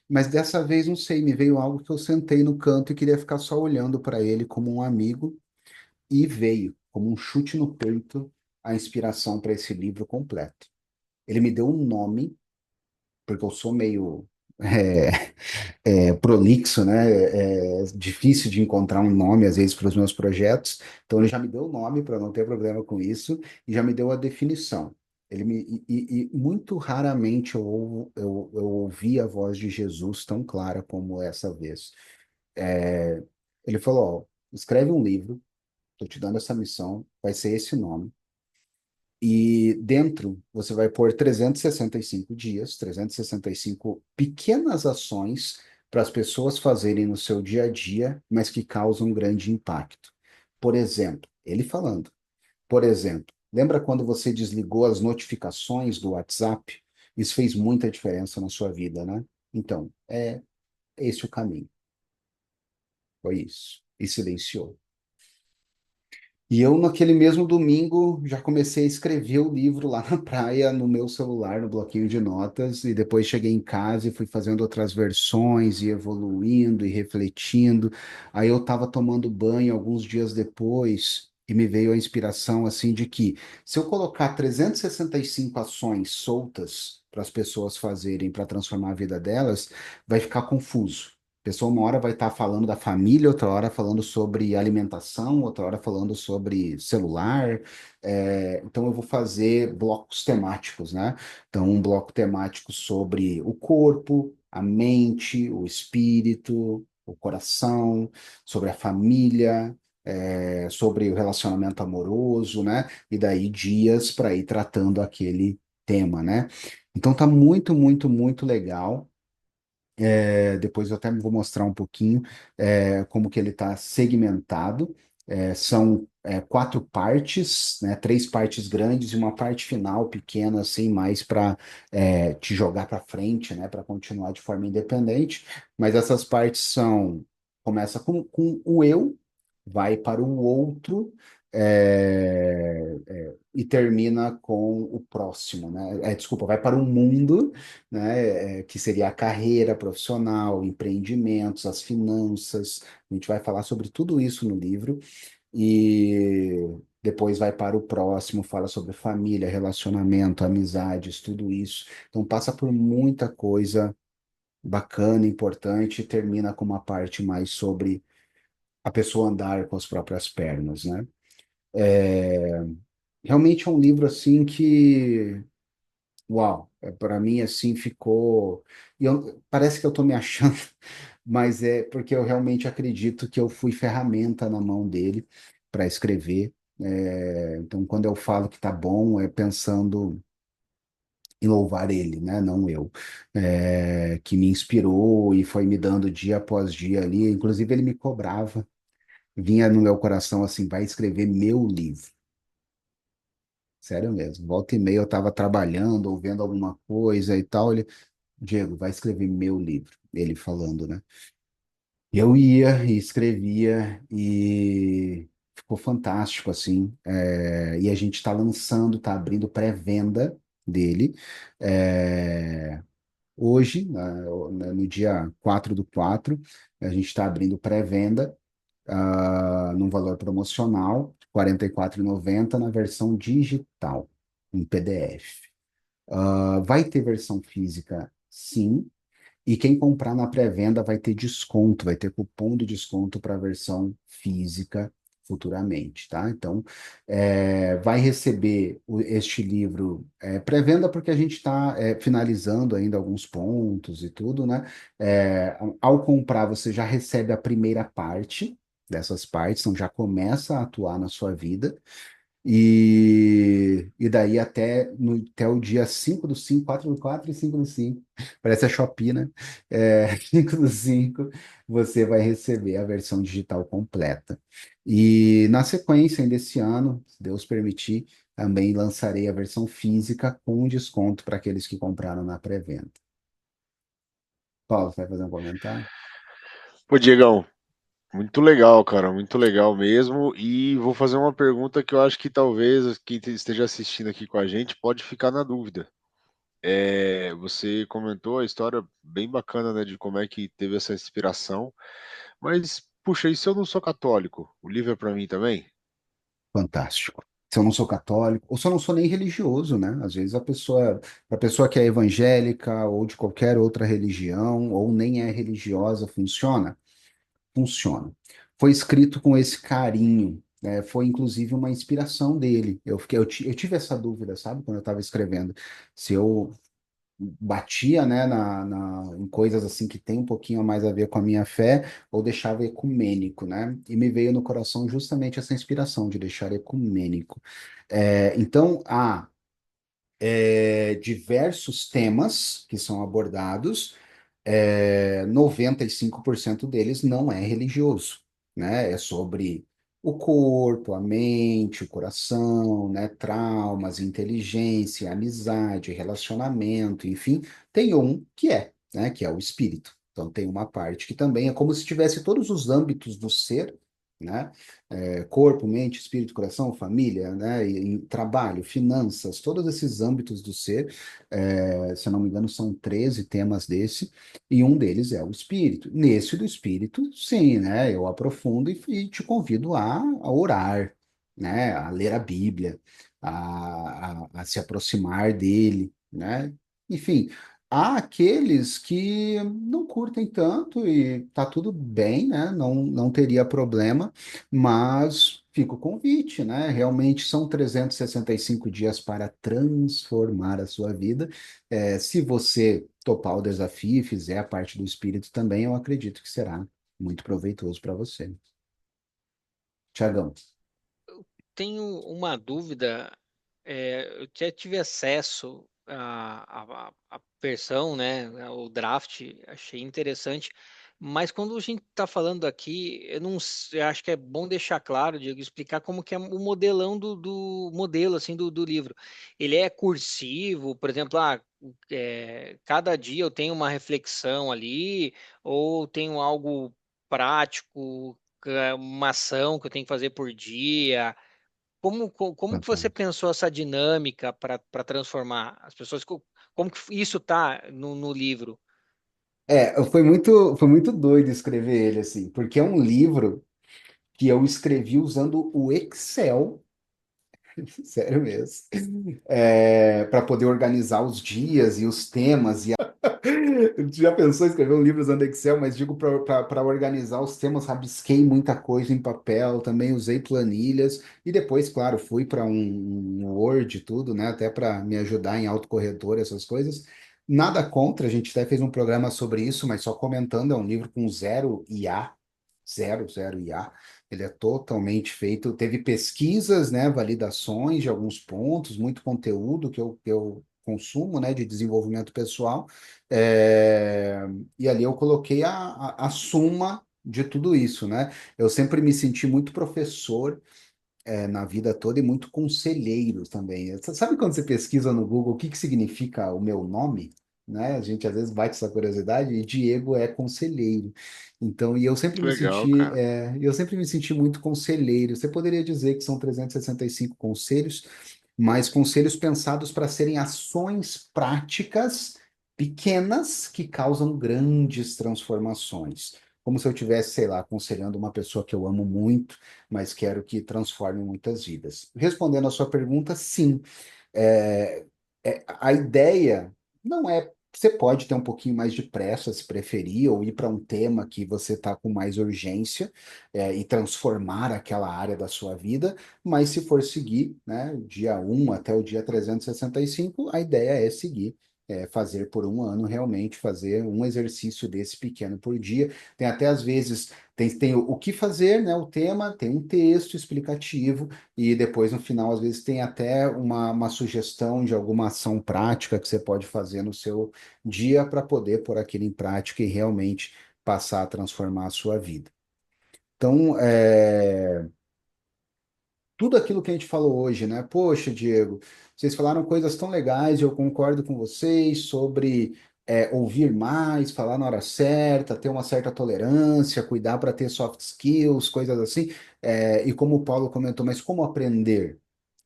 Mas dessa vez, não sei, me veio algo que eu sentei no canto e queria ficar só olhando para ele como um amigo, e veio, como um chute no peito, a inspiração para esse livro completo. Ele me deu um nome, porque eu sou meio prolixo, né? É difícil de encontrar um nome, às vezes, para os meus projetos. Então, ele já me deu o nome, para não ter problema com isso, e já me deu a definição. E muito raramente eu ouvi a voz de Jesus tão clara como essa vez. É, Ele falou: ó, escreve um livro, estou te dando essa missão, vai ser esse nome. E dentro você vai pôr 365 dias, 365 pequenas ações para as pessoas fazerem no seu dia a dia, mas que causam grande impacto. Por exemplo, ele falando, por exemplo, lembra quando você desligou as notificações do WhatsApp? Isso fez muita diferença na sua vida, né? Então, é esse o caminho. Foi isso. E silenciou. E eu, naquele mesmo domingo, já comecei a escrever o livro lá na praia, no meu celular, no bloquinho de notas, e depois cheguei em casa e fui fazendo outras versões, e evoluindo e refletindo. Aí eu estava tomando banho alguns dias depois, e me veio a inspiração assim de que se eu colocar 365 ações soltas para as pessoas fazerem para transformar a vida delas, vai ficar confuso. A pessoa uma hora vai estar falando da família, outra hora falando sobre alimentação, outra hora falando sobre celular. Então eu vou fazer blocos temáticos, né? Então um bloco temático sobre o corpo, a mente, o espírito, o coração, sobre a família, sobre o relacionamento amoroso, né? E daí dias para ir tratando aquele tema, né? Então tá muito, muito, muito legal. Depois eu até vou mostrar um pouquinho como que ele está segmentado. São quatro partes, né? Três partes grandes e uma parte final pequena, assim, mais para te jogar para frente, né? Para continuar de forma independente. Mas essas partes começa com o eu, vai para o outro. E termina com o próximo, né? Desculpa, vai para o mundo, né? Que seria a carreira profissional, empreendimentos, as finanças. A gente vai falar sobre tudo isso no livro e depois vai para o próximo, fala sobre família, relacionamento, amizades, tudo isso. Então passa por muita coisa bacana, importante, e termina com uma parte mais sobre a pessoa andar com as próprias pernas, né? Realmente é um livro assim que uau, para mim assim ficou. Parece que eu estou me achando, mas é porque eu realmente acredito que eu fui ferramenta na mão dele para escrever. Então, quando eu falo que tá bom, é pensando em louvar ele, né? Não eu. Que me inspirou e foi me dando dia após dia ali. Inclusive, ele me cobrava, vinha no meu coração assim: vai escrever meu livro. Sério mesmo. Volta e meia eu estava trabalhando ou vendo alguma coisa e tal. Ele, Diego, vai escrever meu livro. Ele falando, né? Eu ia e escrevia e ficou fantástico, assim. E a gente está lançando, está abrindo pré-venda dele. É, Hoje, no dia 4/4, a gente está abrindo pré-venda num valor promocional, R$ 44,90 na versão digital, em PDF. Vai ter versão física, sim, e quem comprar na pré-venda vai ter desconto, vai ter cupom de desconto para a versão física futuramente, tá? Então, vai receber este livro pré-venda porque a gente está finalizando ainda alguns pontos e tudo, né? Ao comprar, você já recebe a primeira parte dessas partes, então já começa a atuar na sua vida. E daí até o dia 5/5, 4/4 e 5/5. Parece a Shopee, né? 5/5, você vai receber a versão digital completa. E na sequência, ainda esse ano, se Deus permitir, também lançarei a versão física com desconto para aqueles que compraram na pré-venda. Paulo, você vai fazer um comentário? Pô, Diegão, muito legal, cara, muito legal mesmo. E vou fazer uma pergunta que eu acho que talvez quem esteja assistindo aqui com a gente pode ficar na dúvida. Você comentou a história bem bacana, né, de como é que teve essa inspiração, mas, puxa, e se eu não sou católico? O livro é para mim também? Fantástico. Se eu não sou católico, ou se eu não sou nem religioso, né? Às vezes a pessoa que é evangélica ou de qualquer outra religião, ou nem é religiosa, funciona? Funciona. Foi escrito com esse carinho, né? Foi inclusive uma inspiração dele. Eu tive essa dúvida, sabe, quando eu estava escrevendo, se eu batia, né, em coisas assim que tem um pouquinho mais a ver com a minha fé, ou deixava ecumênico, né? E me veio no coração justamente essa inspiração de deixar ecumênico. Então, há diversos temas que são abordados, 95% deles não é religioso, né? É sobre o corpo, a mente, o coração, né? Traumas, inteligência, amizade, relacionamento, enfim. Tem um que né? Que é o espírito. Então tem uma parte que também é como se tivesse todos os âmbitos do ser, né? Corpo, mente, espírito, coração, família, né? E trabalho, finanças, todos esses âmbitos do ser. Se eu não me engano, são 13 temas desse, e um deles é o espírito. Nesse do espírito, sim, né? Eu aprofundo e te convido a orar, né? A ler a Bíblia, a se aproximar dele, né? Enfim, há aqueles que não curtem tanto e tá tudo bem, né? Não teria problema, mas fica o convite, né? Realmente são 365 dias para transformar a sua vida. Se você topar o desafio e fizer a parte do espírito também, eu acredito que será muito proveitoso para você. Tiagão, Tenho uma dúvida. Eu já tive acesso a versão, né, o draft, achei interessante, mas quando a gente está falando aqui, eu não, eu acho que é bom deixar claro, Diego, explicar como que é o modelão do modelo, assim, do livro. Ele é cursivo, por exemplo, cada dia eu tenho uma reflexão ali, ou tenho algo prático, uma ação que eu tenho que fazer por dia. Como que você Fantástico. pensou essa dinâmica para transformar as pessoas? Como que isso tá no livro? Foi muito doido escrever ele, assim, porque é um livro que eu escrevi usando o Excel, sério mesmo, para poder organizar os dias e os temas. Tu já pensou em escrever um livro usando Excel, mas digo para organizar os temas, rabisquei muita coisa em papel, também usei planilhas e depois, claro, fui para um Word e tudo, né? Até para me ajudar em autocorretor, essas coisas. Nada contra, a gente até fez um programa sobre isso, mas só comentando, é um livro com zero IA, zero IA. Ele é totalmente feito, teve pesquisas, né, validações de alguns pontos, muito conteúdo que eu consumo, né, de desenvolvimento pessoal. É, e ali eu coloquei a suma de tudo isso, né? Eu sempre me senti muito professor, na vida toda e muito conselheiro também. Sabe quando você pesquisa no Google o que que significa o meu nome? Né? A gente às vezes bate essa curiosidade e Diego é conselheiro. Então, Que legal, cara. eu sempre me senti muito conselheiro. Você poderia dizer que são 365 conselhos, mas conselhos pensados para serem ações práticas pequenas que causam grandes transformações. Como se eu estivesse, sei lá, aconselhando uma pessoa que eu amo muito, mas quero que transforme muitas vidas. Respondendo à sua pergunta, sim. É, a ideia não é. Você pode ter um pouquinho mais de pressa, se preferir, ou ir para um tema que você está com mais urgência, e transformar aquela área da sua vida, mas se for seguir, né, o dia 1 até o dia 365, a ideia é seguir. Fazer por um ano, realmente fazer um exercício desse pequeno por dia. Tem até às vezes tem o que fazer, né? O tema, tem um texto explicativo, e depois no final, às vezes, tem até uma sugestão de alguma ação prática que você pode fazer no seu dia para poder pôr aquilo em prática e realmente passar a transformar a sua vida. Então, tudo aquilo que a gente falou hoje, né? Poxa, Diego, vocês falaram coisas tão legais, e eu concordo com vocês sobre ouvir mais, falar na hora certa, ter uma certa tolerância, cuidar para ter soft skills, coisas assim. E como o Paulo comentou, mas como aprender?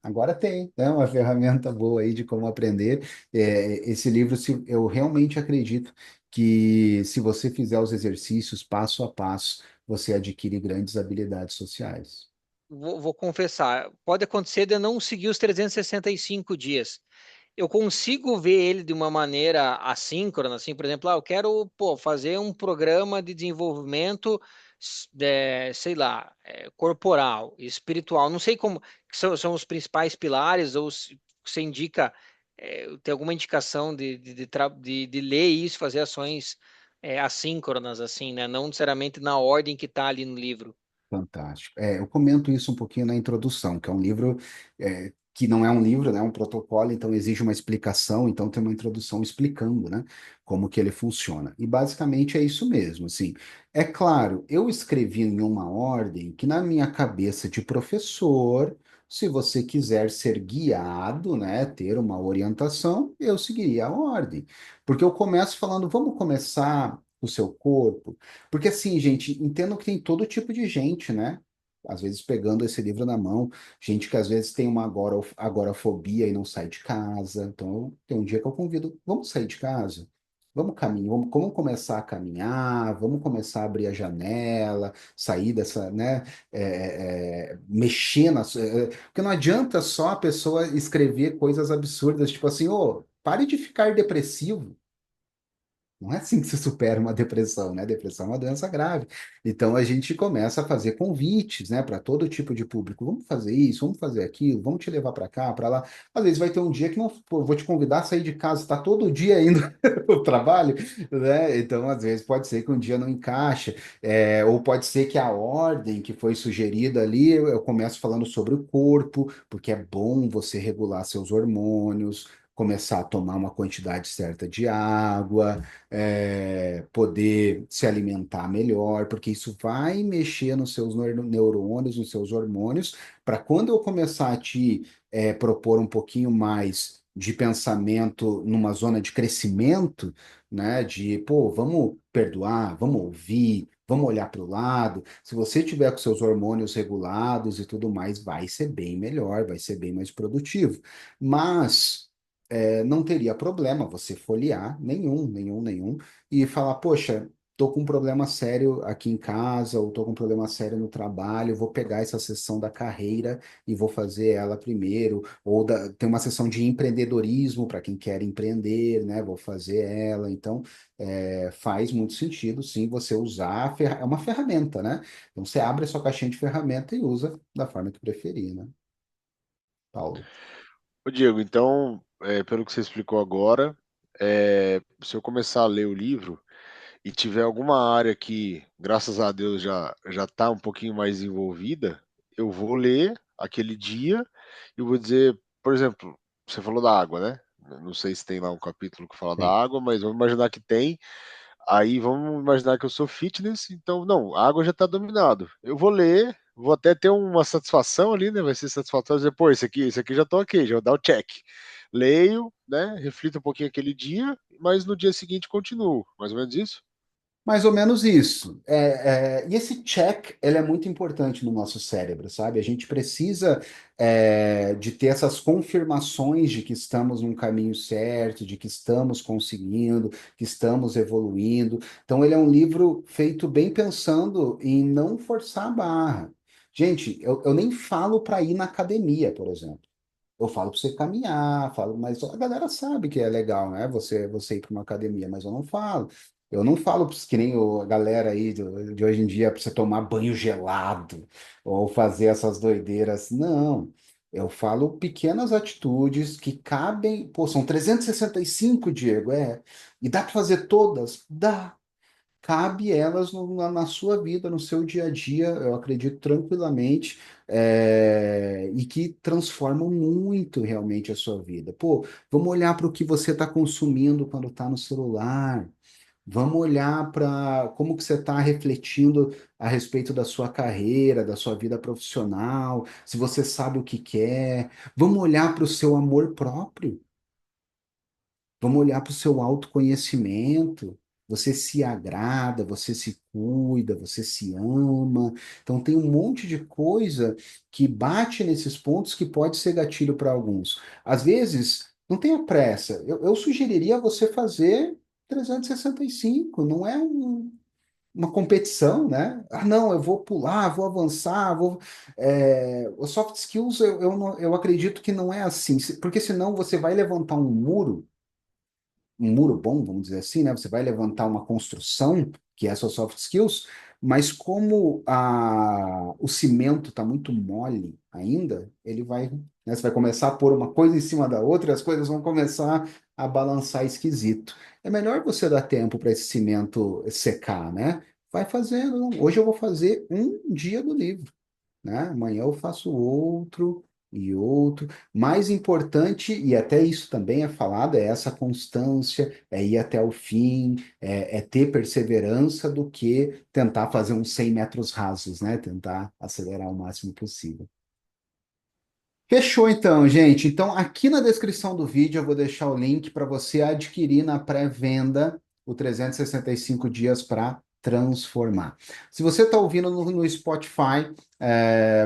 Agora tem, né? Uma ferramenta boa aí de como aprender. Esse livro, eu realmente acredito que se você fizer os exercícios passo a passo, você adquire grandes habilidades sociais. Vou confessar, pode acontecer de eu não seguir os 365 dias. Eu consigo ver ele de uma maneira assíncrona, assim, por exemplo, eu quero, pô, fazer um programa de desenvolvimento, sei lá, corporal, espiritual, não sei como que são os principais pilares, ou se você indica, tem alguma indicação de ler isso, fazer ações assíncronas, assim, né? Não necessariamente na ordem que está ali no livro. Fantástico. Eu comento isso um pouquinho na introdução, que é um livro, que não é um livro, né, é um protocolo, então exige uma explicação, então tem uma introdução explicando, né, como que ele funciona. E basicamente é isso mesmo, assim. É claro, eu escrevi em uma ordem que na minha cabeça de professor, se você quiser ser guiado, né, ter uma orientação, eu seguiria a ordem. Porque eu começo falando, vamos começar o seu corpo, porque assim, gente, entendo que tem todo tipo de gente, né? Às vezes pegando esse livro na mão, gente que às vezes tem uma agorafobia e não sai de casa. Então, tem um dia que eu convido, vamos sair de casa? Vamos caminhar, vamos começar a caminhar, vamos começar a abrir a janela, sair dessa, né? Mexer nas. Porque não adianta só a pessoa escrever coisas absurdas, tipo assim, ô, pare de ficar depressivo. Não é assim que se supera uma depressão, né? Depressão é uma doença grave. Então a gente começa a fazer convites, né, para todo tipo de público. Vamos fazer isso, vamos fazer aquilo, vamos te levar para cá, para lá. Às vezes vai ter um dia que não, pô, vou te convidar a sair de casa, está todo dia indo para o trabalho, né? Então às vezes pode ser que um dia não encaixa, ou pode ser que a ordem que foi sugerida ali, eu começo falando sobre o corpo, porque é bom você regular seus hormônios. começar a tomar uma quantidade certa de água, poder se alimentar melhor, porque isso vai mexer nos seus neurônios, nos seus hormônios, para quando eu começar a te propor um pouquinho mais de pensamento numa zona de crescimento, né? De, pô, vamos perdoar, vamos ouvir, vamos olhar para o lado. Se você tiver com seus hormônios regulados e tudo mais, vai ser bem melhor, vai ser bem mais produtivo. Mas não teria problema você folhear nenhum, e falar, poxa, tô com um problema sério aqui em casa, ou tô com um problema sério no trabalho, vou pegar essa sessão da carreira e vou fazer ela primeiro, ou tem uma sessão de empreendedorismo para quem quer empreender, né? Vou fazer ela. Então, faz muito sentido, sim, você usar, é uma ferramenta, né? Então, você abre a sua caixinha de ferramenta e usa da forma que preferir, né, Paulo? Ô Diego, então, pelo que você explicou agora, se eu começar a ler o livro e tiver alguma área que, graças a Deus, já está um pouquinho mais envolvida, eu vou ler aquele dia e vou dizer, por exemplo, você falou da água, né? Não sei se tem lá um capítulo que fala da Sim. água, mas vamos imaginar que tem. Aí vamos imaginar que eu sou fitness, então não, a água já está dominado. Eu vou ler, vou até ter uma satisfação ali, né? Vai ser satisfatório dizer, pô, esse aqui já tô ok, já vou dar o check. Leio, né? Reflito um pouquinho aquele dia, mas no dia seguinte continuo. Mais ou menos isso? Mais ou menos isso. E esse check, ele é muito importante no nosso cérebro, sabe? A gente precisa de ter essas confirmações de que estamos num caminho certo, de que estamos conseguindo, que estamos evoluindo. Então, ele é um livro feito bem pensando em não forçar a barra. Gente, eu nem falo para ir na academia, por exemplo. Eu falo para você caminhar, falo, mas a galera sabe que é legal, né? Você ir para uma academia, mas eu não falo. Eu não falo que nem a galera aí de hoje em dia para você tomar banho gelado ou fazer essas doideiras. Não. Eu falo pequenas atitudes que cabem. Pô, são 365, Diego, E dá para fazer todas? Dá. Cabe elas na sua vida, no seu dia a dia, eu acredito tranquilamente, e que transformam muito realmente a sua vida. Pô, vamos olhar para o que você está consumindo quando está no celular. Vamos olhar para como que você está refletindo a respeito da sua carreira, da sua vida profissional, se você sabe o que quer. Vamos olhar para o seu amor próprio. Vamos olhar para o seu autoconhecimento. Você se agrada, você se cuida, você se ama. Então, tem um monte de coisa que bate nesses pontos que pode ser gatilho para alguns. Às vezes, não tenha pressa. Eu sugeriria você fazer 365, não é uma competição, né? Ah, não, eu vou pular, vou avançar, vou. Os soft skills, eu acredito que não é assim, porque senão você vai levantar um muro bom, vamos dizer assim, né? Você vai levantar uma construção, que é a sua soft skills, mas como o cimento está muito mole ainda, ele vai, né? Você vai começar a pôr uma coisa em cima da outra e as coisas vão começar a balançar esquisito. É melhor você dar tempo para esse cimento secar, né? Vai fazendo. Não, hoje eu vou fazer um dia do livro, né? Amanhã eu faço outro e outro. Mais importante, e até isso também é falado, é essa constância, é ir até o fim, é ter perseverança do que tentar fazer uns 100 metros rasos, né? Tentar acelerar o máximo possível. Fechou então, gente. Então, aqui na descrição do vídeo eu vou deixar o link para você adquirir na pré-venda o 365 dias para transformar. Se você está ouvindo no Spotify,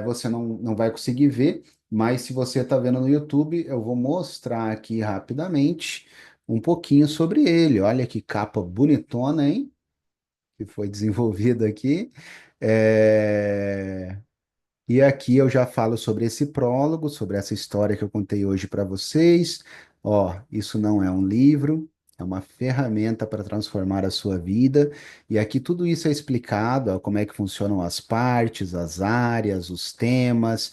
você não vai conseguir ver, mas se você está vendo no YouTube, eu vou mostrar aqui rapidamente um pouquinho sobre ele. Olha que capa bonitona, hein? Que foi desenvolvida aqui. É, e aqui eu já falo sobre esse prólogo, sobre essa história que eu contei hoje para vocês. Ó, isso não é um livro, é uma ferramenta para transformar a sua vida. E aqui tudo isso é explicado, ó, como é que funcionam as partes, as áreas, os temas.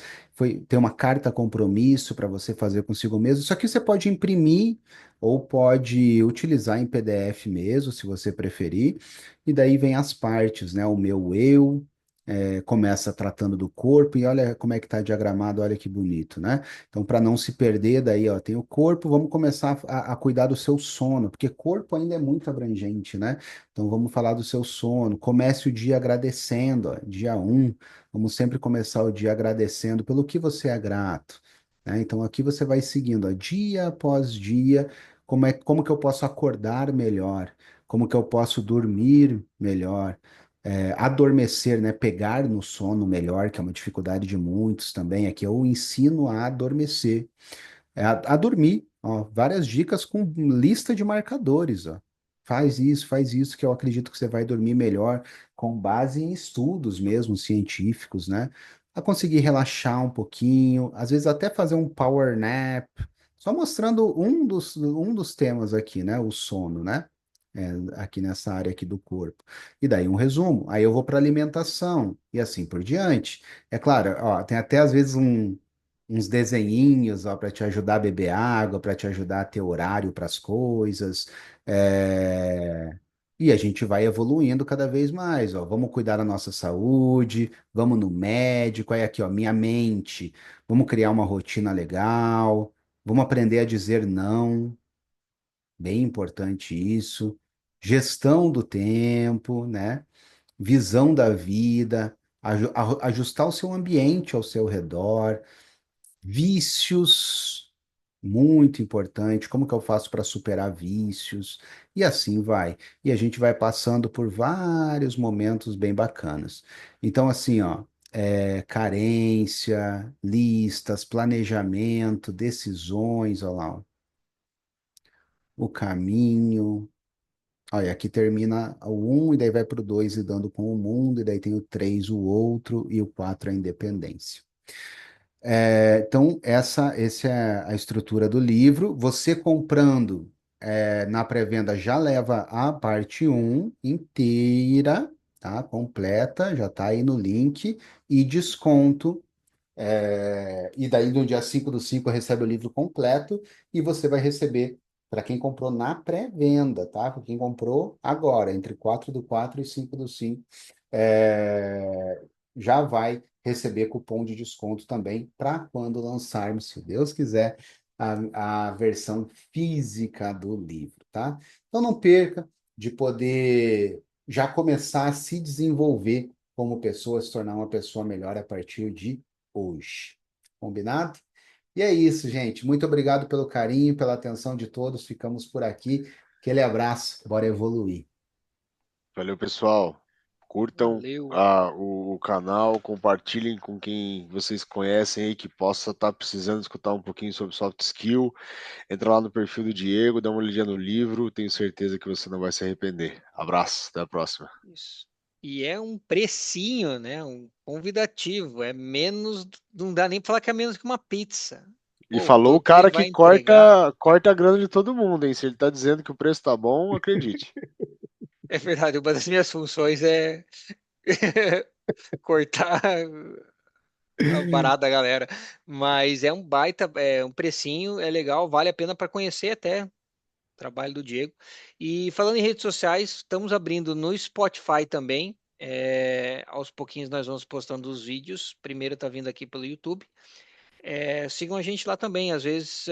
Tem uma carta compromisso para você fazer consigo mesmo. Isso aqui você pode imprimir ou pode utilizar em PDF mesmo, se você preferir. E daí vem as partes, né? O meu eu. começa tratando do corpo e olha como é que está diagramado, olha que bonito, né? Então, para não se perder, daí, ó, tem o corpo, vamos começar a cuidar do seu sono, porque corpo ainda é muito abrangente, né? Então, vamos falar do seu sono. Comece o dia agradecendo, ó, dia um, vamos sempre começar o dia agradecendo pelo que você é grato, né? Então, aqui você vai seguindo, ó, dia após dia, como que eu posso acordar melhor, como que eu posso dormir melhor, adormecer, né? Pegar no sono melhor, que é uma dificuldade de muitos também, é que eu ensino a adormecer, a dormir, ó, várias dicas com lista de marcadores, ó. Faz isso, que eu acredito que você vai dormir melhor, com base em estudos mesmo, científicos, né? A conseguir relaxar um pouquinho, às vezes até fazer um power nap, só mostrando um dos temas aqui, né? O sono, né? Aqui nessa área aqui do corpo. E daí um resumo. Aí eu vou para alimentação e assim por diante. É claro, ó, tem até às vezes uns desenhinhos, ó, para te ajudar a beber água, para te ajudar a ter horário para as coisas. E a gente vai evoluindo cada vez mais, ó. Vamos cuidar da nossa saúde, vamos no médico, aí aqui, ó, minha mente. Vamos criar uma rotina legal, vamos aprender a dizer não, bem importante isso. Gestão do tempo, né? Visão da vida, ajustar o seu ambiente ao seu redor, vícios, muito importante, como que eu faço para superar vícios, e assim vai. E a gente vai passando por vários momentos bem bacanas. Então, assim, ó, carência, listas, planejamento, decisões, olha lá, ó, o caminho. Olha, aqui termina o um e daí vai para o 2 lidando com o mundo, e daí tem o 3 o outro, e o 4 a independência. Então, essa é a estrutura do livro. Você comprando na pré-venda já leva a parte um inteira, tá? Completa, já está aí no link, e desconto. E daí no dia 5/5 recebe o livro completo e você vai receber para quem comprou na pré-venda, tá? Para quem comprou agora, entre 4/4 e 5/5, já vai receber cupom de desconto também para quando lançarmos, se Deus quiser, a versão física do livro, tá? Então não perca de poder já começar a se desenvolver como pessoa, se tornar uma pessoa melhor a partir de hoje. Combinado? E é isso, gente. Muito obrigado pelo carinho, pela atenção de todos. Ficamos por aqui. Aquele abraço. Bora evoluir. Valeu, pessoal. Curtam Valeu. o canal, compartilhem com quem vocês conhecem aí que possa estar precisando escutar um pouquinho sobre soft skill. Entra lá no perfil do Diego, dá uma olhadinha no livro, tenho certeza que você não vai se arrepender. Abraço, até a próxima. Isso. E é um precinho, né? Um convidativo. É menos, não dá nem pra falar que é menos que uma pizza. E Pô, falou o pelo que ele cara que vai entregar, corta a grana de todo mundo, hein? Se ele tá dizendo que o preço tá bom, acredite. é verdade. Uma das minhas funções é cortar o barato da galera. Mas é um baita, é um precinho, é legal, vale a pena para conhecer até o trabalho do Diego. E falando em redes sociais, estamos abrindo no Spotify também. Aos pouquinhos nós vamos postando os vídeos. Primeiro tá vindo aqui pelo YouTube. Sigam a gente lá também. Às vezes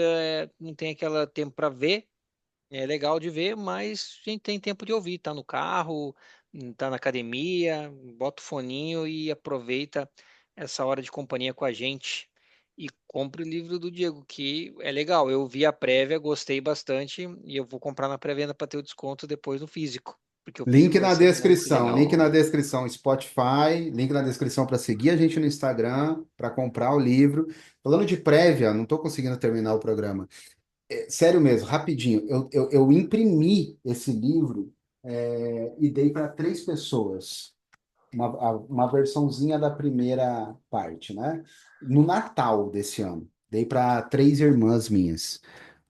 não tem aquele tempo para ver, é legal de ver, mas a gente tem tempo de ouvir. Tá no carro, tá na academia, bota o foninho e aproveita essa hora de companhia com a gente. E compre o livro do Diego, que é legal. Eu vi a prévia, gostei bastante e eu vou comprar na pré-venda para ter o desconto depois no físico, porque o físico vai ser muito Link legal. na descrição, Spotify, link na descrição para seguir a gente no Instagram, para comprar o livro. Falando de prévia, não estou conseguindo terminar o programa. Sério mesmo, rapidinho, eu imprimi esse livro e dei para 3 pessoas. Uma versãozinha da primeira parte, né? No Natal desse ano. Dei para 3 irmãs minhas.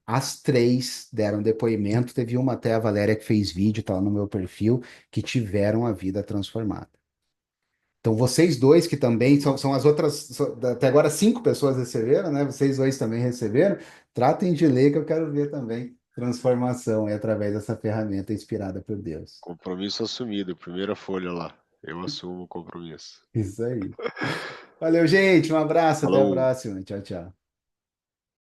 As 3 deram depoimento. Teve uma até a Valéria que fez vídeo, tá lá no meu perfil, que tiveram a vida transformada. Então, vocês dois que também são as outras, até agora 5 pessoas receberam, né? Vocês dois também receberam. Tratem de ler, que eu quero ver também transformação através dessa ferramenta inspirada por Deus. Compromisso assumido, primeira folha lá. Eu assumo o compromisso. Isso aí. Valeu, gente. Um abraço. Até a Falou. próxima. Tchau, tchau.